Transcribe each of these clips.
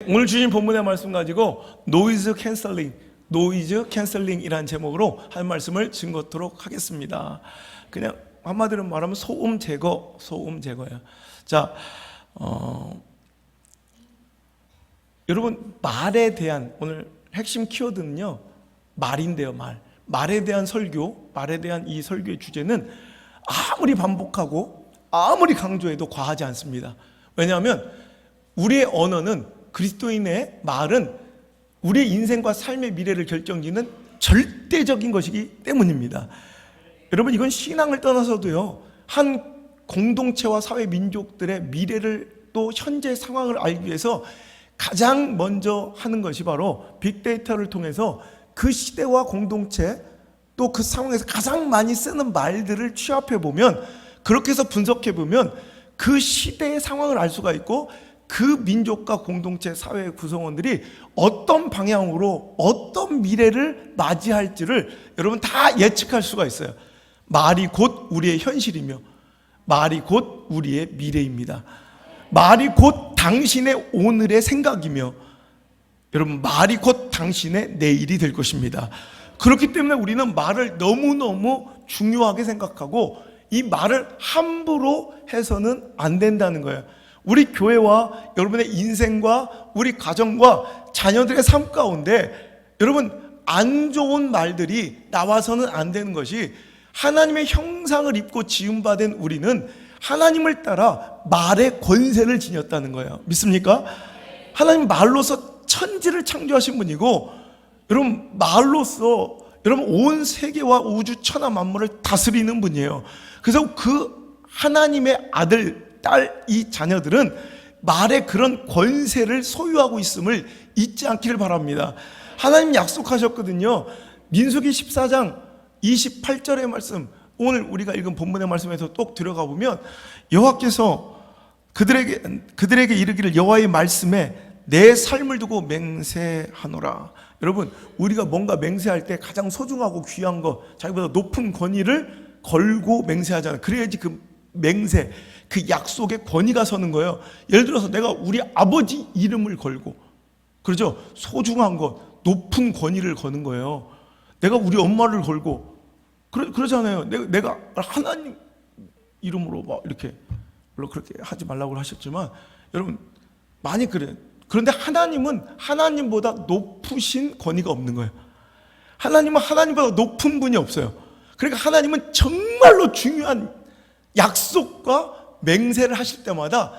오늘 주신 본문의 말씀 가지고 노이즈 캔슬링이라는 제목으로 한 말씀을 증거토록 하겠습니다. 그냥 한마디로 말하면 소음 제거예요. 자, 여러분, 말에 대한 오늘 핵심 키워드는요, 말인데요. 말에 대한 설교, 말에 대한 이 설교의 주제는 아무리 반복하고 아무리 강조해도 과하지 않습니다. 왜냐하면 우리의 언어는, 그리스도인의 말은 우리의 인생과 삶의 미래를 결정짓는 절대적인 것이기 때문입니다. 여러분, 이건 신앙을 떠나서도요, 한 공동체와 사회 민족들의 미래를, 또 현재 상황을 알기 위해서 가장 먼저 하는 것이 바로 빅데이터를 통해서 그 시대와 공동체, 또 그 상황에서 가장 많이 쓰는 말들을 취합해 보면, 그렇게 해서 분석해 보면 그 시대의 상황을 알 수가 있고, 그 민족과 공동체, 사회 구성원들이 어떤 방향으로 어떤 미래를 맞이할지를 여러분 다 예측할 수가 있어요. 말이 곧 우리의 현실이며 말이 곧 우리의 미래입니다. 말이 곧 당신의 오늘의 생각이며 여러분, 말이 곧 당신의 내일이 될 것입니다. 그렇기 때문에 우리는 말을 너무너무 중요하게 생각하고 이 말을 함부로 해서는 안 된다는 거예요. 우리 교회와 여러분의 인생과 우리 가정과 자녀들의 삶 가운데 여러분, 안 좋은 말들이 나와서는 안 되는 것이, 하나님의 형상을 입고 지음받은 우리는 하나님을 따라 말의 권세를 지녔다는 거예요. 믿습니까? 하나님 말로서 천지를 창조하신 분이고, 여러분, 말로서 여러분 온 세계와 우주 천하 만물을 다스리는 분이에요. 그래서 그 하나님의 아들, 딸, 이 자녀들은 말의 그런 권세를 소유하고 있음을 잊지 않기를 바랍니다. 하나님 약속하셨거든요. 민수기 14장 28절의 말씀, 오늘 우리가 읽은 본문의 말씀에서 또 들어가 보면 여호와께서 그들에게 이르기를 여호와의 말씀에 내 삶을 두고 맹세하노라. 여러분, 우리가 뭔가 맹세할 때 가장 소중하고 귀한 거, 자기보다 높은 권위를 걸고 맹세하잖아요. 그래야지 그 맹세, 그 약속에 권위가 서는 거예요. 예를 들어서 내가 우리 아버지 이름을 걸고, 그렇죠? 소중한 것, 높은 권위를 거는 거예요. 내가 우리 엄마를 걸고, 그러잖아요. 내가 하나님 이름으로 막 이렇게, 물론 그렇게 하지 말라고 하셨지만 여러분, 많이 그래요. 그런데 하나님은 하나님보다 높으신 권위가 없는 거예요. 하나님은 하나님보다 높은 분이 없어요. 그러니까 하나님은 정말로 중요한 약속과 맹세를 하실 때마다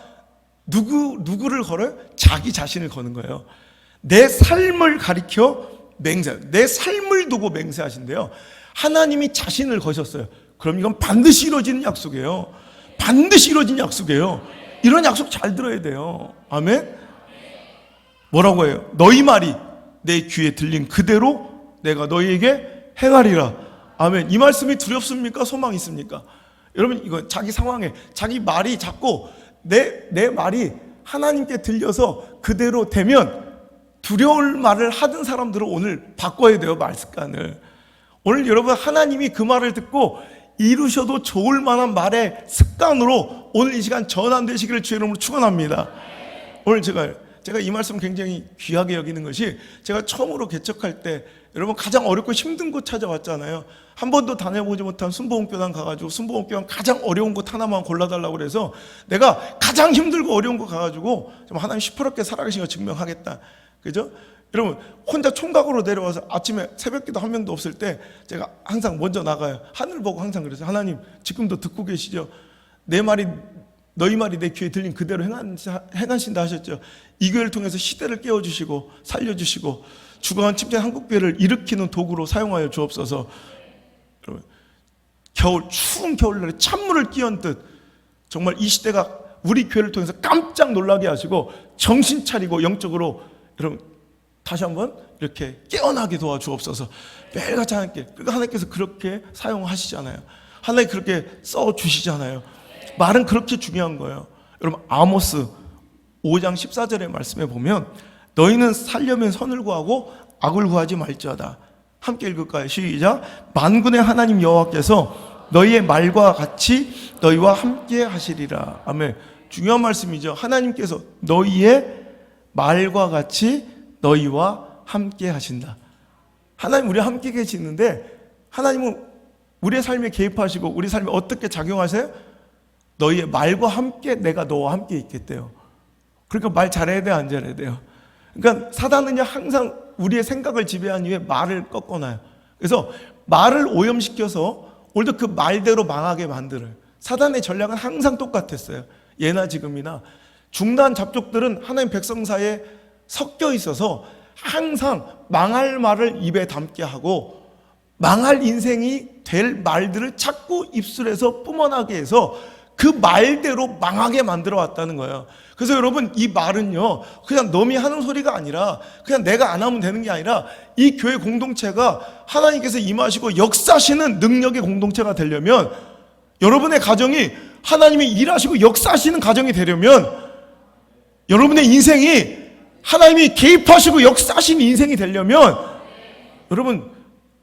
누구를 걸어요? 자기 자신을 거는 거예요. 내 삶을 가리켜 맹세, 내 삶을 두고 맹세하신대요. 하나님이 자신을 거셨어요. 그럼 이건 반드시 이루어지는 약속이에요. 반드시 이루어진 약속이에요. 이런 약속 잘 들어야 돼요. 아멘? 뭐라고 해요? 너희 말이 내 귀에 들린 그대로 내가 너희에게 행하리라. 아멘. 이 말씀이 두렵습니까? 소망이 있습니까? 여러분, 이거 자기 상황에 자기 말이 자꾸 내 말이 하나님께 들려서 그대로 되면 두려울 말을 하던 사람들은 오늘 바꿔야 돼요. 말 습관을. 오늘 여러분, 하나님이 그 말을 듣고 이루셔도 좋을 만한 말의 습관으로 오늘 이 시간 전환되시기를 주의 이름으로 축원합니다. 오늘 제가 이 말씀 굉장히 귀하게 여기는 것이, 제가 처음으로 개척할 때 여러분 가장 어렵고 힘든 곳 찾아왔잖아요. 한 번도 다녀보지 못한 순복음교단 가가지고 순복음교단 가장 어려운 곳 하나만 골라달라고 그래서 내가 가장 힘들고 어려운 곳 가가지고 좀 하나님 시퍼렇게 살아계신 거 증명하겠다. 그죠? 여러분, 혼자 총각으로 내려와서 아침에 새벽기도 한 명도 없을 때 제가 항상 먼저 나가요. 하늘 보고 항상 그랬어요. 하나님, 지금도 듣고 계시죠? 너희 말이 내 귀에 들린 그대로 행하신다 하셨죠. 이 교회를 통해서 시대를 깨워주시고 살려주시고 죽어간 침체 한국교회를 일으키는 도구로 사용하여 주옵소서. 여러분, 추운 겨울날에 찬물을 끼얹듯 정말 이 시대가 우리 교회를 통해서 깜짝 놀라게 하시고 정신 차리고 영적으로 여러분 다시 한번 이렇게 깨어나게 도와주옵소서. 매일같이 하나님께서 그렇게 사용하시잖아요. 하나님 그렇게 써주시잖아요. 말은 그렇게 중요한 거예요. 여러분, 아모스 5장 14절의 말씀에 보면 너희는 살려면 선을 구하고 악을 구하지 말지어다. 함께 읽을까요? 시작. 만군의 하나님 여호와께서 너희의 말과 같이 너희와 함께 하시리라. 아멘. 중요한 말씀이죠. 하나님께서 너희의 말과 같이 너희와 함께 하신다. 하나님 우리와 함께 계시는데 하나님은 우리의 삶에 개입하시고 우리 삶에 어떻게 작용하세요? 너희의 말과 함께 내가 너와 함께 있겠대요. 그러니까 말 잘해야 돼, 안 잘해야 돼요? 그러니까 사단은요 항상 우리의 생각을 지배한 이후에 말을 꺾어놔요. 그래서 말을 오염시켜서 오히려 그 말대로 망하게 만들어요. 사단의 전략은 항상 똑같았어요. 예나 지금이나 중단 잡족들은 하나님 백성 사이에 섞여 있어서 항상 망할 말을 입에 담게 하고 망할 인생이 될 말들을 자꾸 입술에서 뿜어나게 해서 그 말대로 망하게 만들어 왔다는 거예요. 그래서 여러분 이 말은요 그냥 남이 하는 소리가 아니라 그냥 내가 안 하면 되는 게 아니라 이 교회 공동체가 하나님께서 임하시고 역사하시는 능력의 공동체가 되려면 여러분의 가정이 하나님이 일하시고 역사하시는 가정이 되려면 여러분의 인생이 하나님이 개입하시고 역사하시는 인생이 되려면 여러분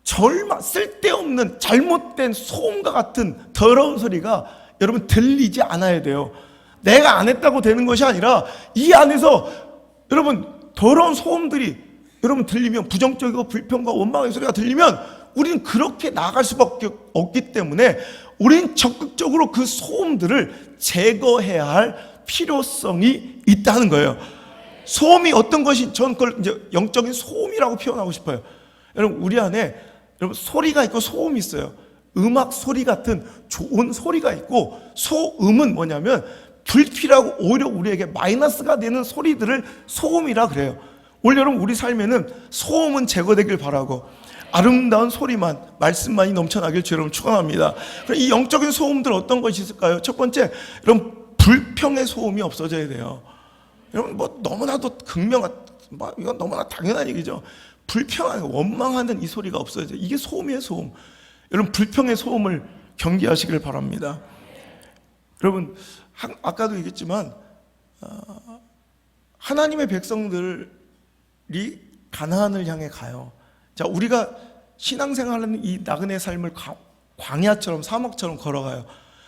쓸데없는 잘못된 소음과 같은 더러운 소리가 여러분 들리지 않아야 돼요. 내가 안 했다고 되는 것이 아니라 이 안에서 여러분 더러운 소음들이 여러분 들리면 부정적이고 불평과 원망의 소리가 들리면 우리는 그렇게 나아갈 수밖에 없기 때문에 우리는 적극적으로 그 소음들을 제거해야 할 필요성이 있다는 거예요. 소음이 어떤 것이 저는 그걸 이제 영적인 소음이라고 표현하고 싶어요. 여러분 우리 안에 여러분 소리가 있고 소음이 있어요. 음악 소리 같은 좋은 소리가 있고 소음은 뭐냐면 불필요하고 오히려 우리에게 마이너스가 되는 소리들을 소음이라 그래요. 오늘 여러분 우리 삶에는 소음은 제거되길 바라고 아름다운 소리만 말씀만이 넘쳐나길 주 여러분 축원합니다. 이 영적인 소음들 어떤 것이 있을까요? 첫 번째 여러분 불평의 소음이 없어져야 돼요. 여러분 뭐 너무나도 극명한 이건 너무나 당연한 얘기죠. 불평하는 원망하는 이 소리가 없어져요. 이게 소음이에요 소음. 여러분 불평의 소음을 경계하시길 바랍니다. 여러분 아까도 얘기했지만 하나님의 백성들이 가나안을 향해 가요. 자 우리가 신앙생활하는 이 나그네 삶을 광야처럼 사막처럼 걸어가요.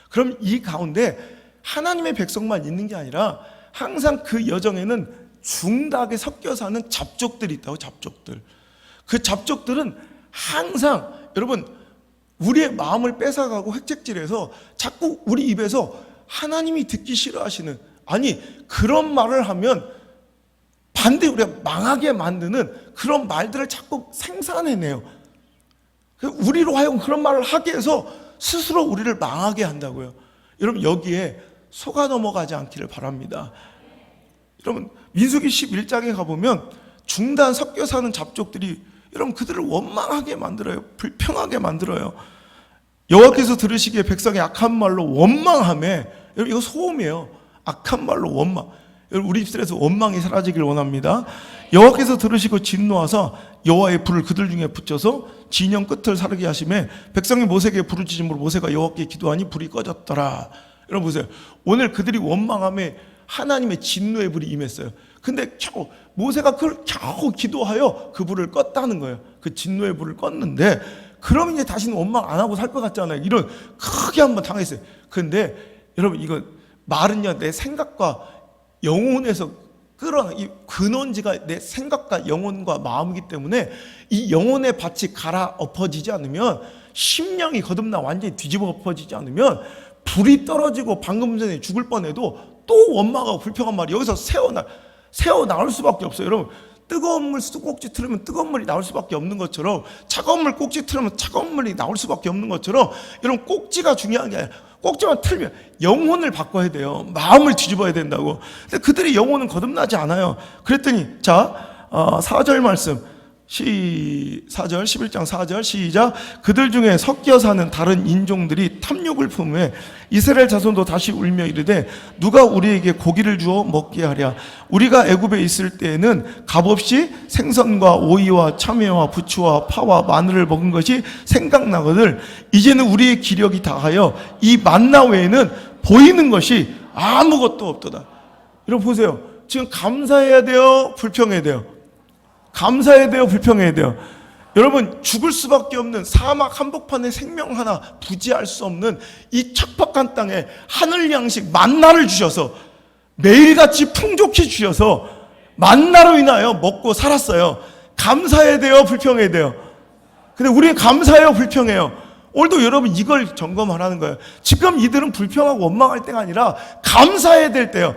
그럼 이 가운데 하나님의 백성만 있는 게 아니라 항상 그 여정에는 중다하게 섞여 사는 잡족들이 있다고. 잡족들. 그 잡족들은 항상 여러분 우리의 마음을 뺏어가고 획책질해서 자꾸 우리 입에서 하나님이 듣기 싫어하시는 아니 그런 말을 하면 반대 우리가 망하게 만드는 그런 말들을 자꾸 생산해내요. 우리로 하여금 그런 말을 하게 해서 스스로 우리를 망하게 한다고요. 여러분 여기에 속아 넘어가지 않기를 바랍니다. 여러분 민수기 11장에 가보면 중단 섞여 사는 잡족들이 여러분 그들을 원망하게 만들어요. 불평하게 만들어요. 여호와께서 들으시기에 백성의 악한 말로 원망하며 여러분 이거 소음이에요. 악한 말로 원망. 여러분 우리 입술에서 원망이 사라지길 원합니다. 여호와께서 들으시고 진노하사 여호와의 불을 그들 중에 붙여서 진영 끝을 사르게 하시매 백성이 모세에게 부르짖음으로 모세가 여호와께 기도하니 불이 꺼졌더라. 여러분 보세요. 오늘 그들이 원망하며 하나님의 진노의 불이 임했어요. 근데 겨우 모세가 그걸 겨우 기도하여 그 불을 껐다는 거예요. 그 진노의 불을 껐는데 그럼 이제 다시는 원망 안 하고 살 것 같잖아요. 이런 크게 한번 당했어요. 근데 여러분 이거 말은요 내 생각과 영혼에서 이 근원지가 내 생각과 영혼과 마음이기 때문에 이 영혼의 밭이 갈아 엎어지지 않으면 심령이 거듭나 완전히 뒤집어 엎어지지 않으면 불이 떨어지고 방금 전에 죽을 뻔해도 또 원망하고 불평한 말이 여기서 새어 나올 수밖에 없어요. 여러분 뜨거운 물 꼭지 틀으면 뜨거운 물이 나올 수밖에 없는 것처럼 차가운 물 꼭지 틀으면 차가운 물이 나올 수밖에 없는 것처럼 여러분 꼭지가 중요한 게 아니라 꼭지만 틀면 영혼을 바꿔야 돼요. 마음을 뒤집어야 된다고. 근데 그들의 영혼은 거듭나지 않아요. 그랬더니 자 4절 말씀 4절 11장 4절 시작. 그들 중에 섞여 사는 다른 인종들이 탐욕을 품에 이스라엘 자손도 다시 울며 이르되 누가 우리에게 고기를 주어 먹게 하랴. 우리가 애굽에 있을 때에는 값없이 생선과 오이와 참외와 부추와 파와 마늘을 먹은 것이 생각나거늘 이제는 우리의 기력이 다하여 이 만나 외에는 보이는 것이 아무것도 없도다. 여러분 보세요. 지금 감사해야 돼요, 불평해야 돼요? 감사해야 돼요, 불평해야 돼요? 여러분 죽을 수밖에 없는 사막 한복판에 생명 하나 부지할 수 없는 이 척박한 땅에 하늘 양식 만나를 주셔서 매일같이 풍족히 주셔서 만나로 인하여 먹고 살았어요. 감사해야 돼요, 불평해야 돼요? 근데 우리 감사해요, 불평해요? 오늘도 여러분 이걸 점검하라는 거예요. 지금 이들은 불평하고 원망할 때가 아니라 감사해야 될 때요.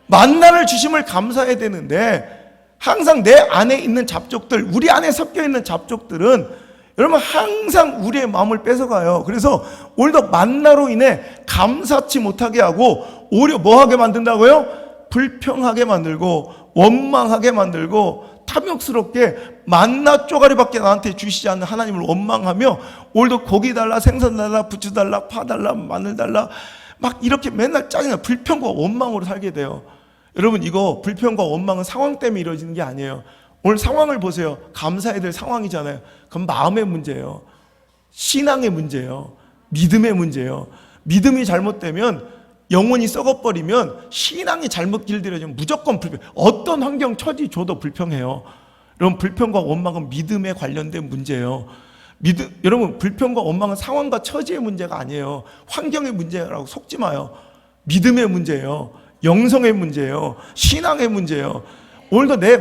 만나를 주심을 감사해야 되는데 항상 내 안에 있는 잡족들, 우리 안에 섞여 있는 잡족들은 여러분 항상 우리의 마음을 뺏어가요. 그래서 오늘도 만나로 인해 감사치 못하게 하고 오히려 뭐하게 만든다고요? 불평하게 만들고 원망하게 만들고 탐욕스럽게 만나 쪼가리밖에 나한테 주시지 않는 하나님을 원망하며 오늘도 고기 달라, 생선 달라, 부추 달라, 파 달라, 마늘 달라 막 이렇게 맨날 짜증나 불평과 원망으로 살게 돼요. 여러분 이거 불평과 원망은 상황 때문에 이루어지는 게 아니에요. 오늘 상황을 보세요. 감사해야 될 상황이잖아요. 그건 마음의 문제예요. 신앙의 문제예요. 믿음의 문제예요. 믿음이 잘못되면 영혼이 썩어버리면 신앙이 잘못 길들여지면 무조건 불평. 어떤 환경 처지 줘도 불평해요. 여러분 불평과 원망은 믿음에 관련된 문제예요. 여러분 불평과 원망은 상황과 처지의 문제가 아니에요. 환경의 문제라고 속지 마요. 믿음의 문제예요. 영성의 문제예요. 신앙의 문제예요. 오늘도 내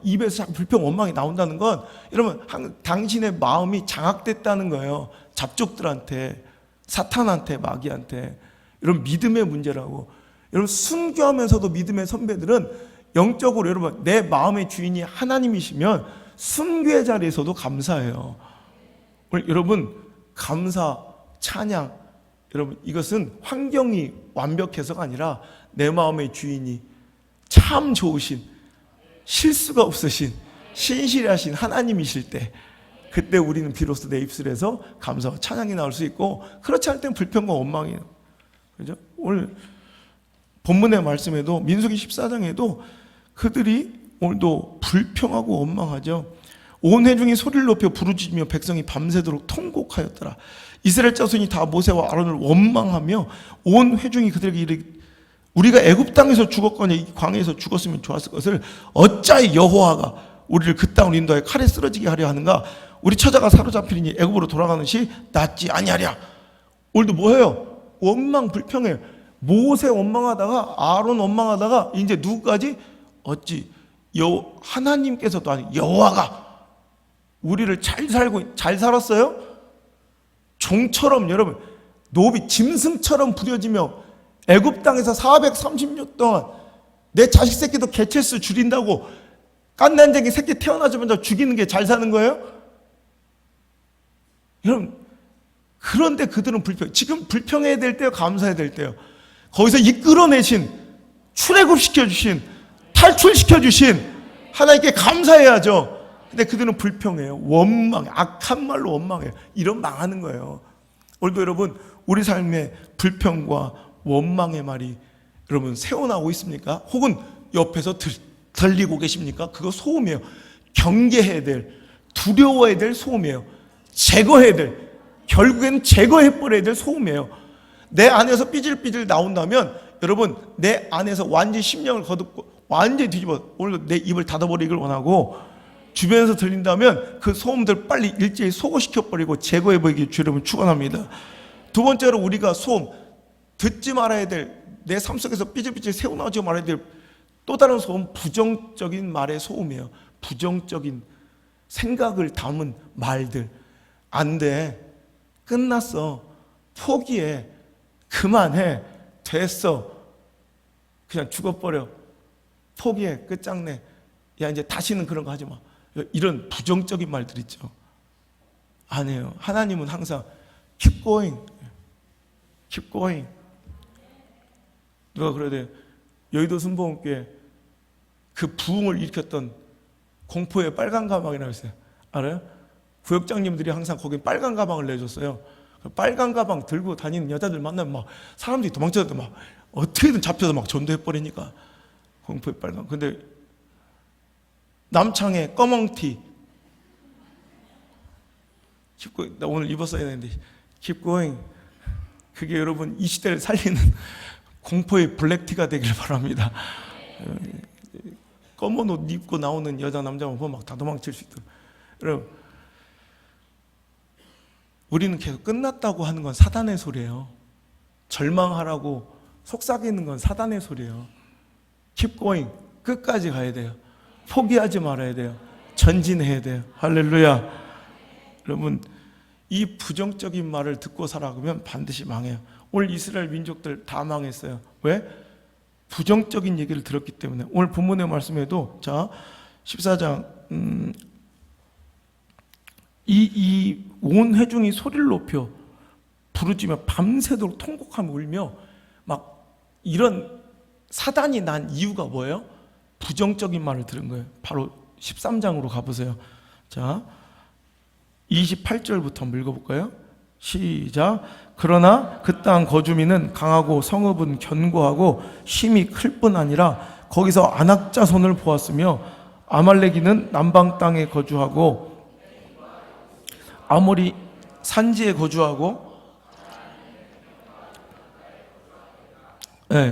입에서 자꾸 불평 원망이 나온다는 건 여러분 당신의 마음이 장악됐다는 거예요. 잡족들한테, 사탄한테, 마귀한테. 여러분 믿음의 문제라고. 여러분 순교하면서도 믿음의 선배들은 영적으로 여러분 내 마음의 주인이 하나님이시면 순교의 자리에서도 감사해요. 오늘 여러분 감사, 찬양 여러분 이것은 환경이 완벽해서가 아니라 내 마음의 주인이 참 좋으신 실수가 없으신 신실하신 하나님이실 때 그때 우리는 비로소 내 입술에서 감사와 찬양이 나올 수 있고 그렇지 않을 땐 불평과 원망이에요. 그죠? 오늘 본문의 말씀에도 민수기 14장에도 그들이 오늘도 불평하고 원망하죠. 온 회중이 소리를 높여 부르짖으며 백성이 밤새도록 통곡하였더라. 이스라엘 자손이 다 모세와 아론을 원망하며 온 회중이 그들에게 이르기를 우리가 애굽 땅에서 죽었거니 이 광야에서 죽었으면 좋았을 것을 어찌하여 여호와가 우리를 그 땅으로 인도하여 칼에 쓰러지게 하려 하는가. 우리 처자가 사로잡히니 애굽으로 돌아가는 것이 낫지 아니하랴. 오늘도 뭐해요? 원망 불평해요. 모세 원망하다가 아론 원망하다가 이제 누구까지? 어찌 하나님께서도 아니 여호와가 우리를 잘 살았어요? 종처럼 여러분 노비 짐승처럼 부려지며 애굽 땅에서 430년 동안 내 자식 새끼도 개체수 줄인다고 깐난쟁이 새끼 태어나자마자 죽이는 게 잘 사는 거예요? 여러분 그런데 그들은 지금 불평해야 될 때요, 감사해야 될 때요. 거기서 이끌어내신, 출애굽시켜주신, 탈출시켜주신 하나님께 감사해야죠. 근데 그들은 불평해요. 원망해. 악한 말로 원망해요. 이런 망하는 거예요. 오늘도 여러분 우리 삶에 불평과 원망의 말이 여러분 새어나오고 있습니까? 혹은 옆에서 들리고 계십니까? 그거 소음이에요. 경계해야 될, 두려워해야 될 소음이에요. 제거해야 될, 결국엔 제거해버려야 될 소음이에요. 내 안에서 삐질삐질 나온다면 여러분 내 안에서 완전히 심령을 거듭고 완전히 뒤집어 오늘도 내 입을 닫아버리길 원하고 주변에서 들린다면 그 소음들 빨리 일제히 소거시켜버리고 제거해버리기 여러분 축원합니다. 두 번째로 우리가 소음 듣지 말아야 될 내 삶 속에서 삐질삐질 새어나오지 말아야 될 또 다른 소음 부정적인 말의 소음이에요. 부정적인 생각을 담은 말들 안 돼. 끝났어. 포기해. 그만해. 됐어. 그냥 죽어버려. 포기해. 끝장내. 야 이제 다시는 그런 거 하지 마. 이런 부정적인 말들 있죠. 안 해요. 하나님은 항상 keep going. keep going. 누가 그래야 돼. 여의도 순복음교회 그 부흥을 일으켰던 공포의 빨간 가방이라고 했어요. 알아요? 구역장님들이 항상 거기 빨간 가방을 내줬어요. 빨간 가방 들고 다니는 여자들 만나면 막 사람들이 도망쳐도 막 어떻게든 잡혀서 막 전도해버리니까 공포의 빨간. 근데 남창의 검은 티 나 오늘 입었어야 되는데 keep going. 그게 여러분 이 시대를 살리는 공포의 블랙티가 되길 바랍니다. 검은 옷 입고 나오는 여자 남자만 보면 막 다 도망칠 수 있도록. 여러분 우리는 계속 끝났다고 하는 건 사단의 소리예요. 절망하라고 속삭이는 건 사단의 소리예요. keep going. 끝까지 가야 돼요. 포기하지 말아야 돼요. 전진해야 돼요. 할렐루야. 여러분, 이 부정적인 말을 듣고 살아가면 반드시 망해요. 오늘 이스라엘 민족들 다 망했어요. 왜? 부정적인 얘기를 들었기 때문에. 오늘 본문의 말씀에도 자 14장 이 온 회중이 소리를 높여 부르짖며 밤새도록 통곡하며 울며 막 이런 사단이 난 이유가 뭐예요? 부정적인 말을 들은 거예요. 바로 13장으로 가보세요. 자 28절부터 한번 읽어볼까요? 시작. 그러나 그 땅 거주민은 강하고 성읍은 견고하고 힘이 클 뿐 아니라 거기서 아낙 자손을 보았으며 아말렉이는 남방 땅에 거주하고 아모리 산지에 거주하고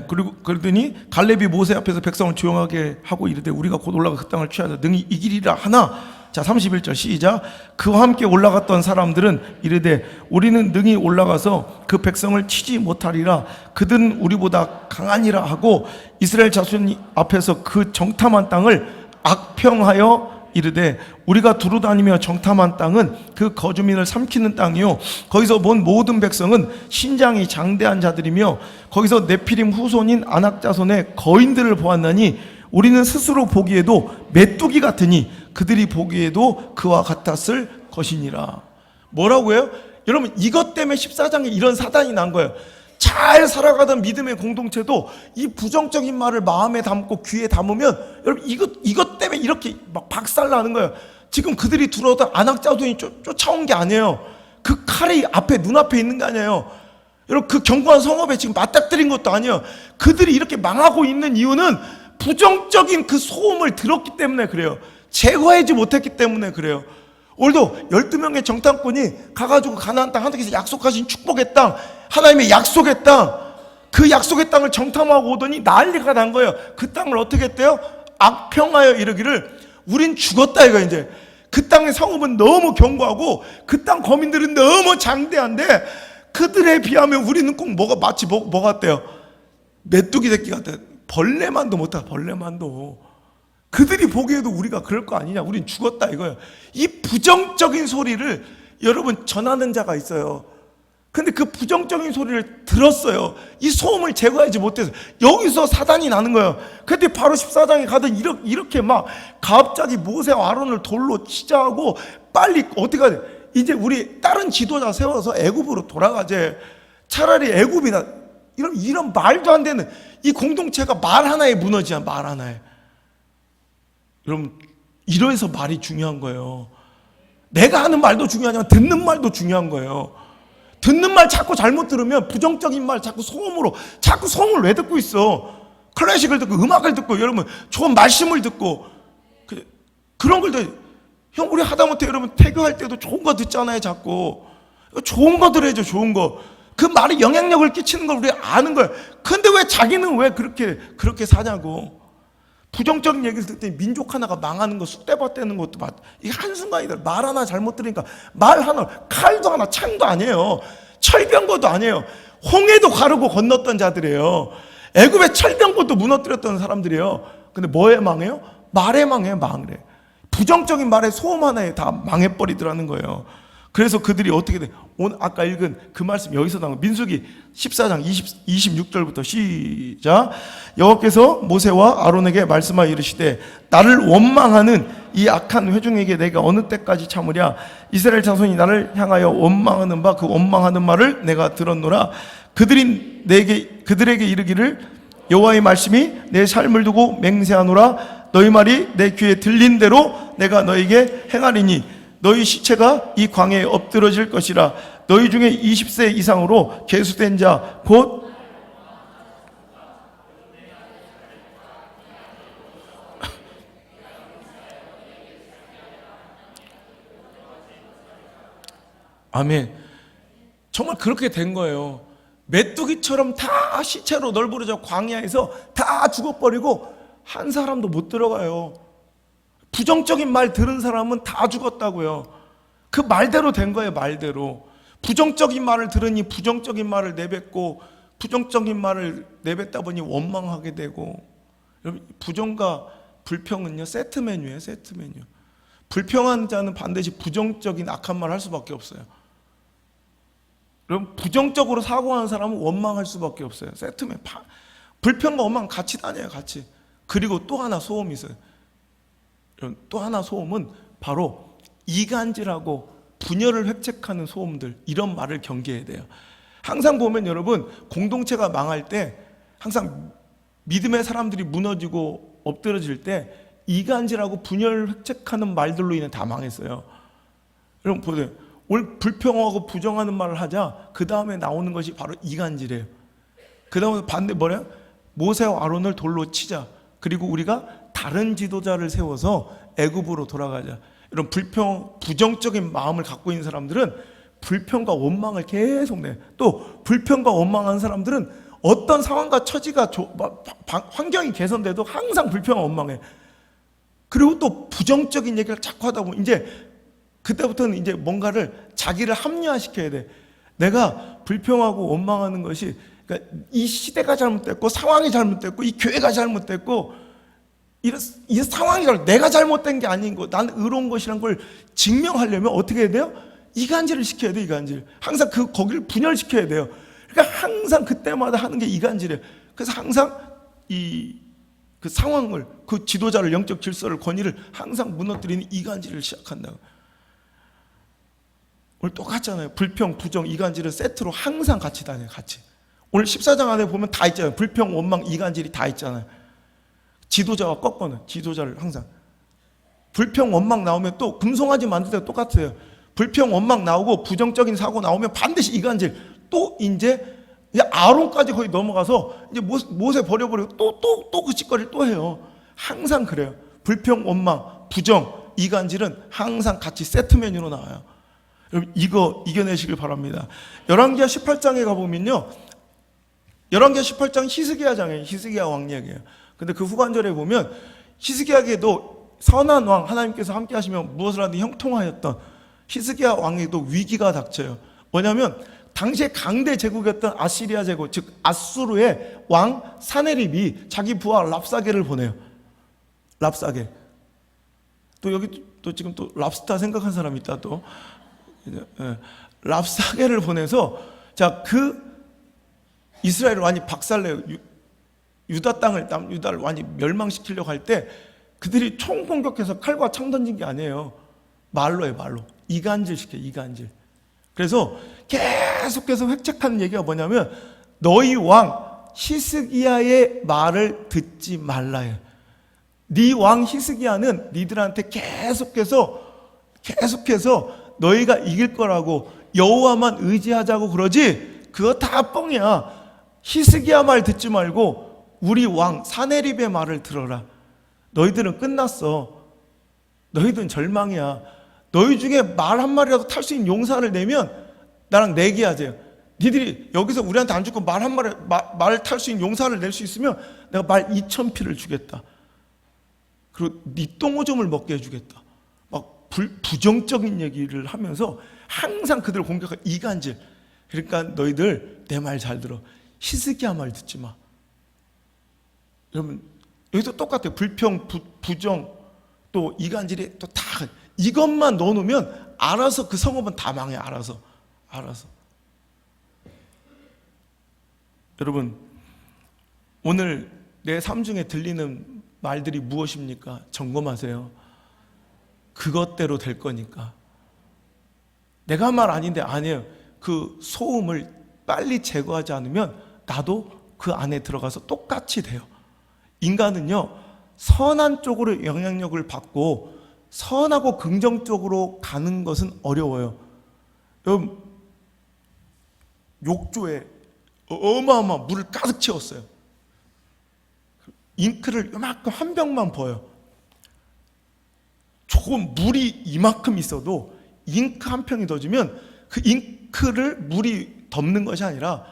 그리고 그러더니 갈렙이 모세 앞에서 백성을 조용하게 하고 이르되 우리가 곧 올라가 그 땅을 취하자 능히 이기리라 하나. 자 31절 시작. 그와 함께 올라갔던 사람들은 이르되 우리는 능히 올라가서 그 백성을 치지 못하리라. 그들은 우리보다 강하니라 하고 이스라엘 자손 앞에서 그 정탐한 땅을 악평하여 이르되 우리가 두루다니며 정탐한 땅은 그 거주민을 삼키는 땅이요 거기서 본 모든 백성은 신장이 장대한 자들이며 거기서 네피림 후손인 아낙 자손의 거인들을 보았나니 우리는 스스로 보기에도 메뚜기 같으니 그들이 보기에도 그와 같았을 것이니라. 뭐라고요? 여러분 이것 때문에 14장에 이런 사단이 난 거예요. 잘 살아가던 믿음의 공동체도 이 부정적인 말을 마음에 담고 귀에 담으면 여러분 이것 때문에 이렇게 막 박살나는 거예요. 지금 그들이 들어오던 아낙 자손이 쫓아온 게 아니에요. 그 칼이 앞에 눈앞에 있는 게 아니에요. 여러분 그 견고한 성읍에 지금 맞닥뜨린 것도 아니에요. 그들이 이렇게 망하고 있는 이유는 부정적인 그 소음을 들었기 때문에 그래요. 제거하지 못했기 때문에 그래요. 오늘도 12명의 정탐꾼이 가가지고 가나안 땅 하나님께서 약속하신 축복의 땅, 하나님의 약속의 땅, 그 약속의 땅을 정탐하고 오더니 난리가 난 거예요. 그 땅을 어떻게 했대요? 악평하여 이르기를 우린 죽었다 이거. 이제 그 땅의 성읍은 너무 견고하고 그 땅 거민들은 너무 장대한데 그들에 비하면 우리는 꼭 마치 뭐 같대요? 메뚜기 새끼 같아. 벌레만도 못하. 벌레만도. 그들이 보기에도 우리가 그럴 거 아니냐. 우린 죽었다 이거예요. 이 부정적인 소리를 여러분 전하는 자가 있어요. 근데 그 부정적인 소리를 들었어요. 이 소음을 제거하지 못해서 여기서 사단이 나는 거예요. 근데 바로 14장에 가든 이렇게 막 갑자기 모세와 아론을 돌로 치자하고 빨리 어떻게 해야 돼? 이제 우리 다른 지도자 세워서 애굽으로 돌아가재. 차라리 애굽이나 이런 말도 안 되는 이 공동체가 말 하나에 무너지냐. 말 하나에. 여러분 이래서 말이 중요한 거예요. 내가 하는 말도 중요하지만 듣는 말도 중요한 거예요. 듣는 말 자꾸 잘못 들으면 부정적인 말 자꾸 소음을 왜 듣고 있어? 클래식을 듣고 음악을 듣고 여러분 좋은 말씀을 듣고 그런 걸 형 우리 하다못해 여러분 태교할 때도 좋은 거 듣잖아요. 자꾸 좋은 거 들어야죠. 좋은 거. 그 말이 영향력을 끼치는 걸 우리 아는 거예요. 근데 왜 자기는 왜 그렇게 사냐고. 부정적인 얘기를 듣을 때 민족 하나가 망하는 거 쑥대밭 되는 것도 이게 한순간이다. 말 하나 잘못 들으니까 말 하나 칼도 하나 창도 아니에요. 철병거도 아니에요. 홍해도 가르고 건넜던 자들이에요. 애굽의 철병거도 무너뜨렸던 사람들이에요. 근데 뭐에 망해요? 말에 망해요. 말에. 부정적인 말에 소음 하나에 다 망해버리더라는 거예요. 그래서 그들이 어떻게 돼? 오늘 아까 읽은 그 말씀 여기서 나온 민수기 14장 26절부터 시작. 여호와께서 모세와 아론에게 말씀하여 이르시되 나를 원망하는 이 악한 회중에게 내가 어느 때까지 참으랴. 이스라엘 자손이 나를 향하여 원망하는 바 그 원망하는 말을 내가 들었노라. 그들에게 이르기를 여호와의 말씀이 내 삶을 두고 맹세하노라. 너희 말이 내 귀에 들린 대로 내가 너에게 행하리니 너희 시체가 이 광야에 엎드러질 것이라. 너희 중에 20세 이상으로 계수된 자 곧 아멘. 정말 그렇게 된 거예요. 메뚜기처럼 다 시체로 널브러져 광야에서 다 죽어버리고 한 사람도 못 들어가요. 부정적인 말 들은 사람은 다 죽었다고요. 그 말대로 된 거예요. 말대로. 부정적인 말을 들으니 부정적인 말을 내뱉고 부정적인 말을 내뱉다 보니 원망하게 되고. 여러분 부정과 불평은요 세트 메뉴예요. 세트 메뉴. 불평한 자는 반드시 부정적인 악한 말을 할 수밖에 없어요. 그럼 부정적으로 사고하는 사람은 원망할 수밖에 없어요. 세트 메뉴. 불평과 원망 같이 다녀요. 같이. 그리고 또 하나 소음이 있어요. 또 하나 소음은 바로 이간질하고 분열을 획책하는 소음들, 이런 말을 경계해야 돼요. 항상 보면 여러분, 공동체가 망할 때 항상 믿음의 사람들이 무너지고 엎드러질 때 이간질하고 분열을 획책하는 말들로 인해 다 망했어요. 여러분 보세요. 오늘 불평하고 부정하는 말을 하자, 그 다음에 나오는 것이 바로 이간질이에요. 그 다음에 반대 뭐래요? 모세와 아론을 돌로 치자. 그리고 우리가 다른 지도자를 세워서 애굽으로 돌아가자. 이런 부정적인 마음을 갖고 있는 사람들은 불평과 원망을 계속 내. 또 불평과 원망하는 사람들은 어떤 상황과 처지가 환경이 개선돼도 항상 불평과 원망해. 그리고 또 부정적인 얘기를 자꾸 하다 보면 이제 그때부터는 이제 뭔가를 자기를 합리화시켜야 돼. 내가 불평하고 원망하는 것이, 그러니까 이 시대가 잘못됐고 상황이 잘못됐고 이 교회가 잘못됐고 이 상황이 내가 잘못된 게 아닌 거, 나는 의로운 것이란 걸 증명하려면 어떻게 해야 돼요? 이간질을 시켜야 돼. 이간질. 항상 거기를 분열시켜야 돼요. 그러니까 항상 그때마다 하는 게 이간질이에요. 그래서 항상 그 상황을, 그 지도자를, 영적 질서를, 권위를 항상 무너뜨리는 이간질을 시작한다고. 오늘 똑같잖아요. 불평, 부정, 이간질은 세트로 항상 같이 다녀요. 같이. 오늘 14장 안에 보면 다 있잖아요. 불평, 원망, 이간질이 다 있잖아요. 지도자와 꺾어는 지도자를 항상. 불평, 원망 나오면 또 금송아지 만들 때도 똑같아요. 불평, 원망 나오고 부정적인 사고 나오면 반드시 이간질. 또 이제 아론까지 거의 넘어가서 이제 모세 버려버리고 또 그 짓거리를 또 해요. 항상 그래요. 불평, 원망, 부정, 이간질은 항상 같이 세트 메뉴로 나와요. 여러분 이거 이겨내시길 바랍니다. 열왕기하 18장에 가보면요, 열왕기하 18장 히스기야 장이에요. 히스기야 왕 이야기예요. 근데 그 후반절에 보면 히스기야에게도 선한 왕 하나님께서 함께 하시면 무엇을 하든 형통하였던 히스기야 왕에도 위기가 닥쳐요. 뭐냐면 당시에 강대 제국이었던 아시리아 제국, 즉 아수르의 왕 사네립이 자기 부하 랍사게를 보내요. 랍사게. 또 여기 또 지금 또 랍스타 생각한 사람이 있다 또. 랍사게를 보내서 자, 그 이스라엘을 완전히 박살내요. 유다를 완전히 멸망시키려고 할 때 그들이 총 공격해서 칼과 창 던진 게 아니에요. 말로 해요, 말로. 이간질 시켜요, 이간질. 그래서 계속해서 획책하는 얘기가 뭐냐면 너희 왕 히스기야의 말을 듣지 말라요. 네 왕 히스기야는 니들한테 계속해서 너희가 이길 거라고 여호와만 의지하자고 그러지 그거 다 뻥이야. 히스기야 말 듣지 말고 우리 왕 사네립의 말을 들어라. 너희들은 끝났어. 너희들은 절망이야. 너희 중에 말 한마리라도 탈 수 있는 용사를 내면 나랑 내기하세요. 니들이 여기서 우리한테 안 죽고 말 한마리, 말 탈 수 있는 용사를 낼 수 있으면 내가 말 2,000피를 주겠다. 그리고 네 똥오줌을 먹게 해주겠다. 막 부정적인 얘기를 하면서 항상 그들을 공격하고 이간질. 그러니까 너희들 내 말 잘 들어. 히스기야 말 듣지 마. 여러분 여기도 똑같아요. 불평, 부정, 또 이간질이 또 다 이것만 넣어놓으면 알아서 그 성읍은 다 망해. 알아서. 여러분 오늘 내 삶 중에 들리는 말들이 무엇입니까? 점검하세요. 그것대로 될 거니까. 내가 한 말 아닌데 아니에요. 그 소음을 빨리 제거하지 않으면 나도 그 안에 들어가서 똑같이 돼요. 인간은요 선한 쪽으로 영향력을 받고 선하고 긍정적으로 가는 것은 어려워요. 여러분 욕조에 어마어마한 물을 가득 채웠어요. 잉크를 이만큼 한 병만 부어요. 조금 물이 이만큼 있어도 잉크 한 병이 더지면 그 잉크를 물이 덮는 것이 아니라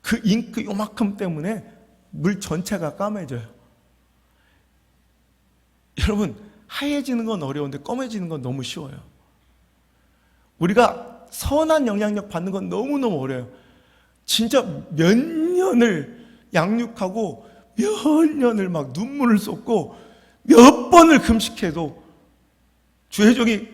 그 잉크 요만큼 때문에 물 전체가 까매져요. 여러분 하얘지는 건 어려운데 검해지는 건 너무 쉬워요. 우리가 선한 영향력 받는 건 너무너무 어려워요. 진짜 몇 년을 양육하고 몇 년을 막 눈물을 쏟고 몇 번을 금식해도 주혜족이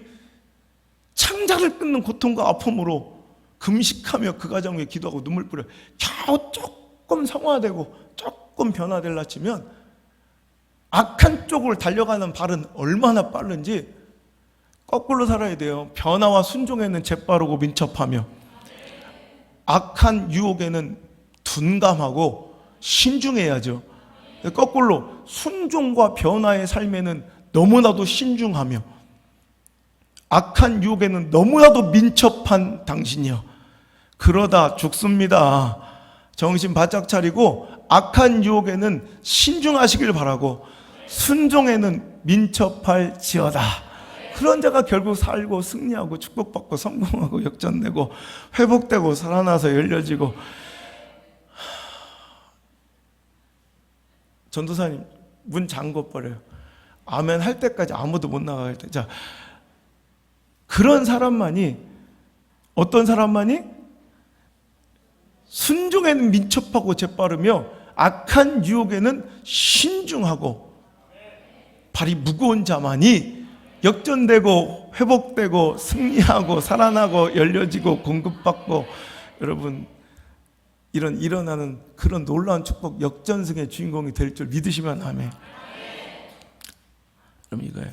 창자를 끊는 고통과 아픔으로 금식하며 그 가정 위에 기도하고 눈물 뿌려 겨우 조금 성화되고 조금 변화될라 치면 악한 쪽으로 달려가는 발은 얼마나 빠른지 거꾸로 살아야 돼요. 변화와 순종에는 재빠르고 민첩하며 악한 유혹에는 둔감하고 신중해야죠. 거꾸로 순종과 변화의 삶에는 너무나도 신중하며 악한 유혹에는 너무나도 민첩한 당신이요. 그러다 죽습니다. 정신 바짝 차리고 악한 유혹에는 신중하시길 바라고 순종에는 민첩할지어다. 그런 자가 결국 살고 승리하고 축복받고 성공하고 역전되고 회복되고 살아나서 열려지고. 전도사님 문 잠궈버려요. 아멘 할 때까지 아무도 못 나갈 때. 자, 그런 사람만이, 어떤 사람만이 순종에는 민첩하고 재빠르며 악한 유혹에는 신중하고 발이 무거운 자만이 역전되고 회복되고 승리하고 살아나고 열려지고 공급받고, 여러분 이런 일어나는 그런 놀라운 축복 역전승의 주인공이 될 줄 믿으시면 아멘. 그럼 이거예요.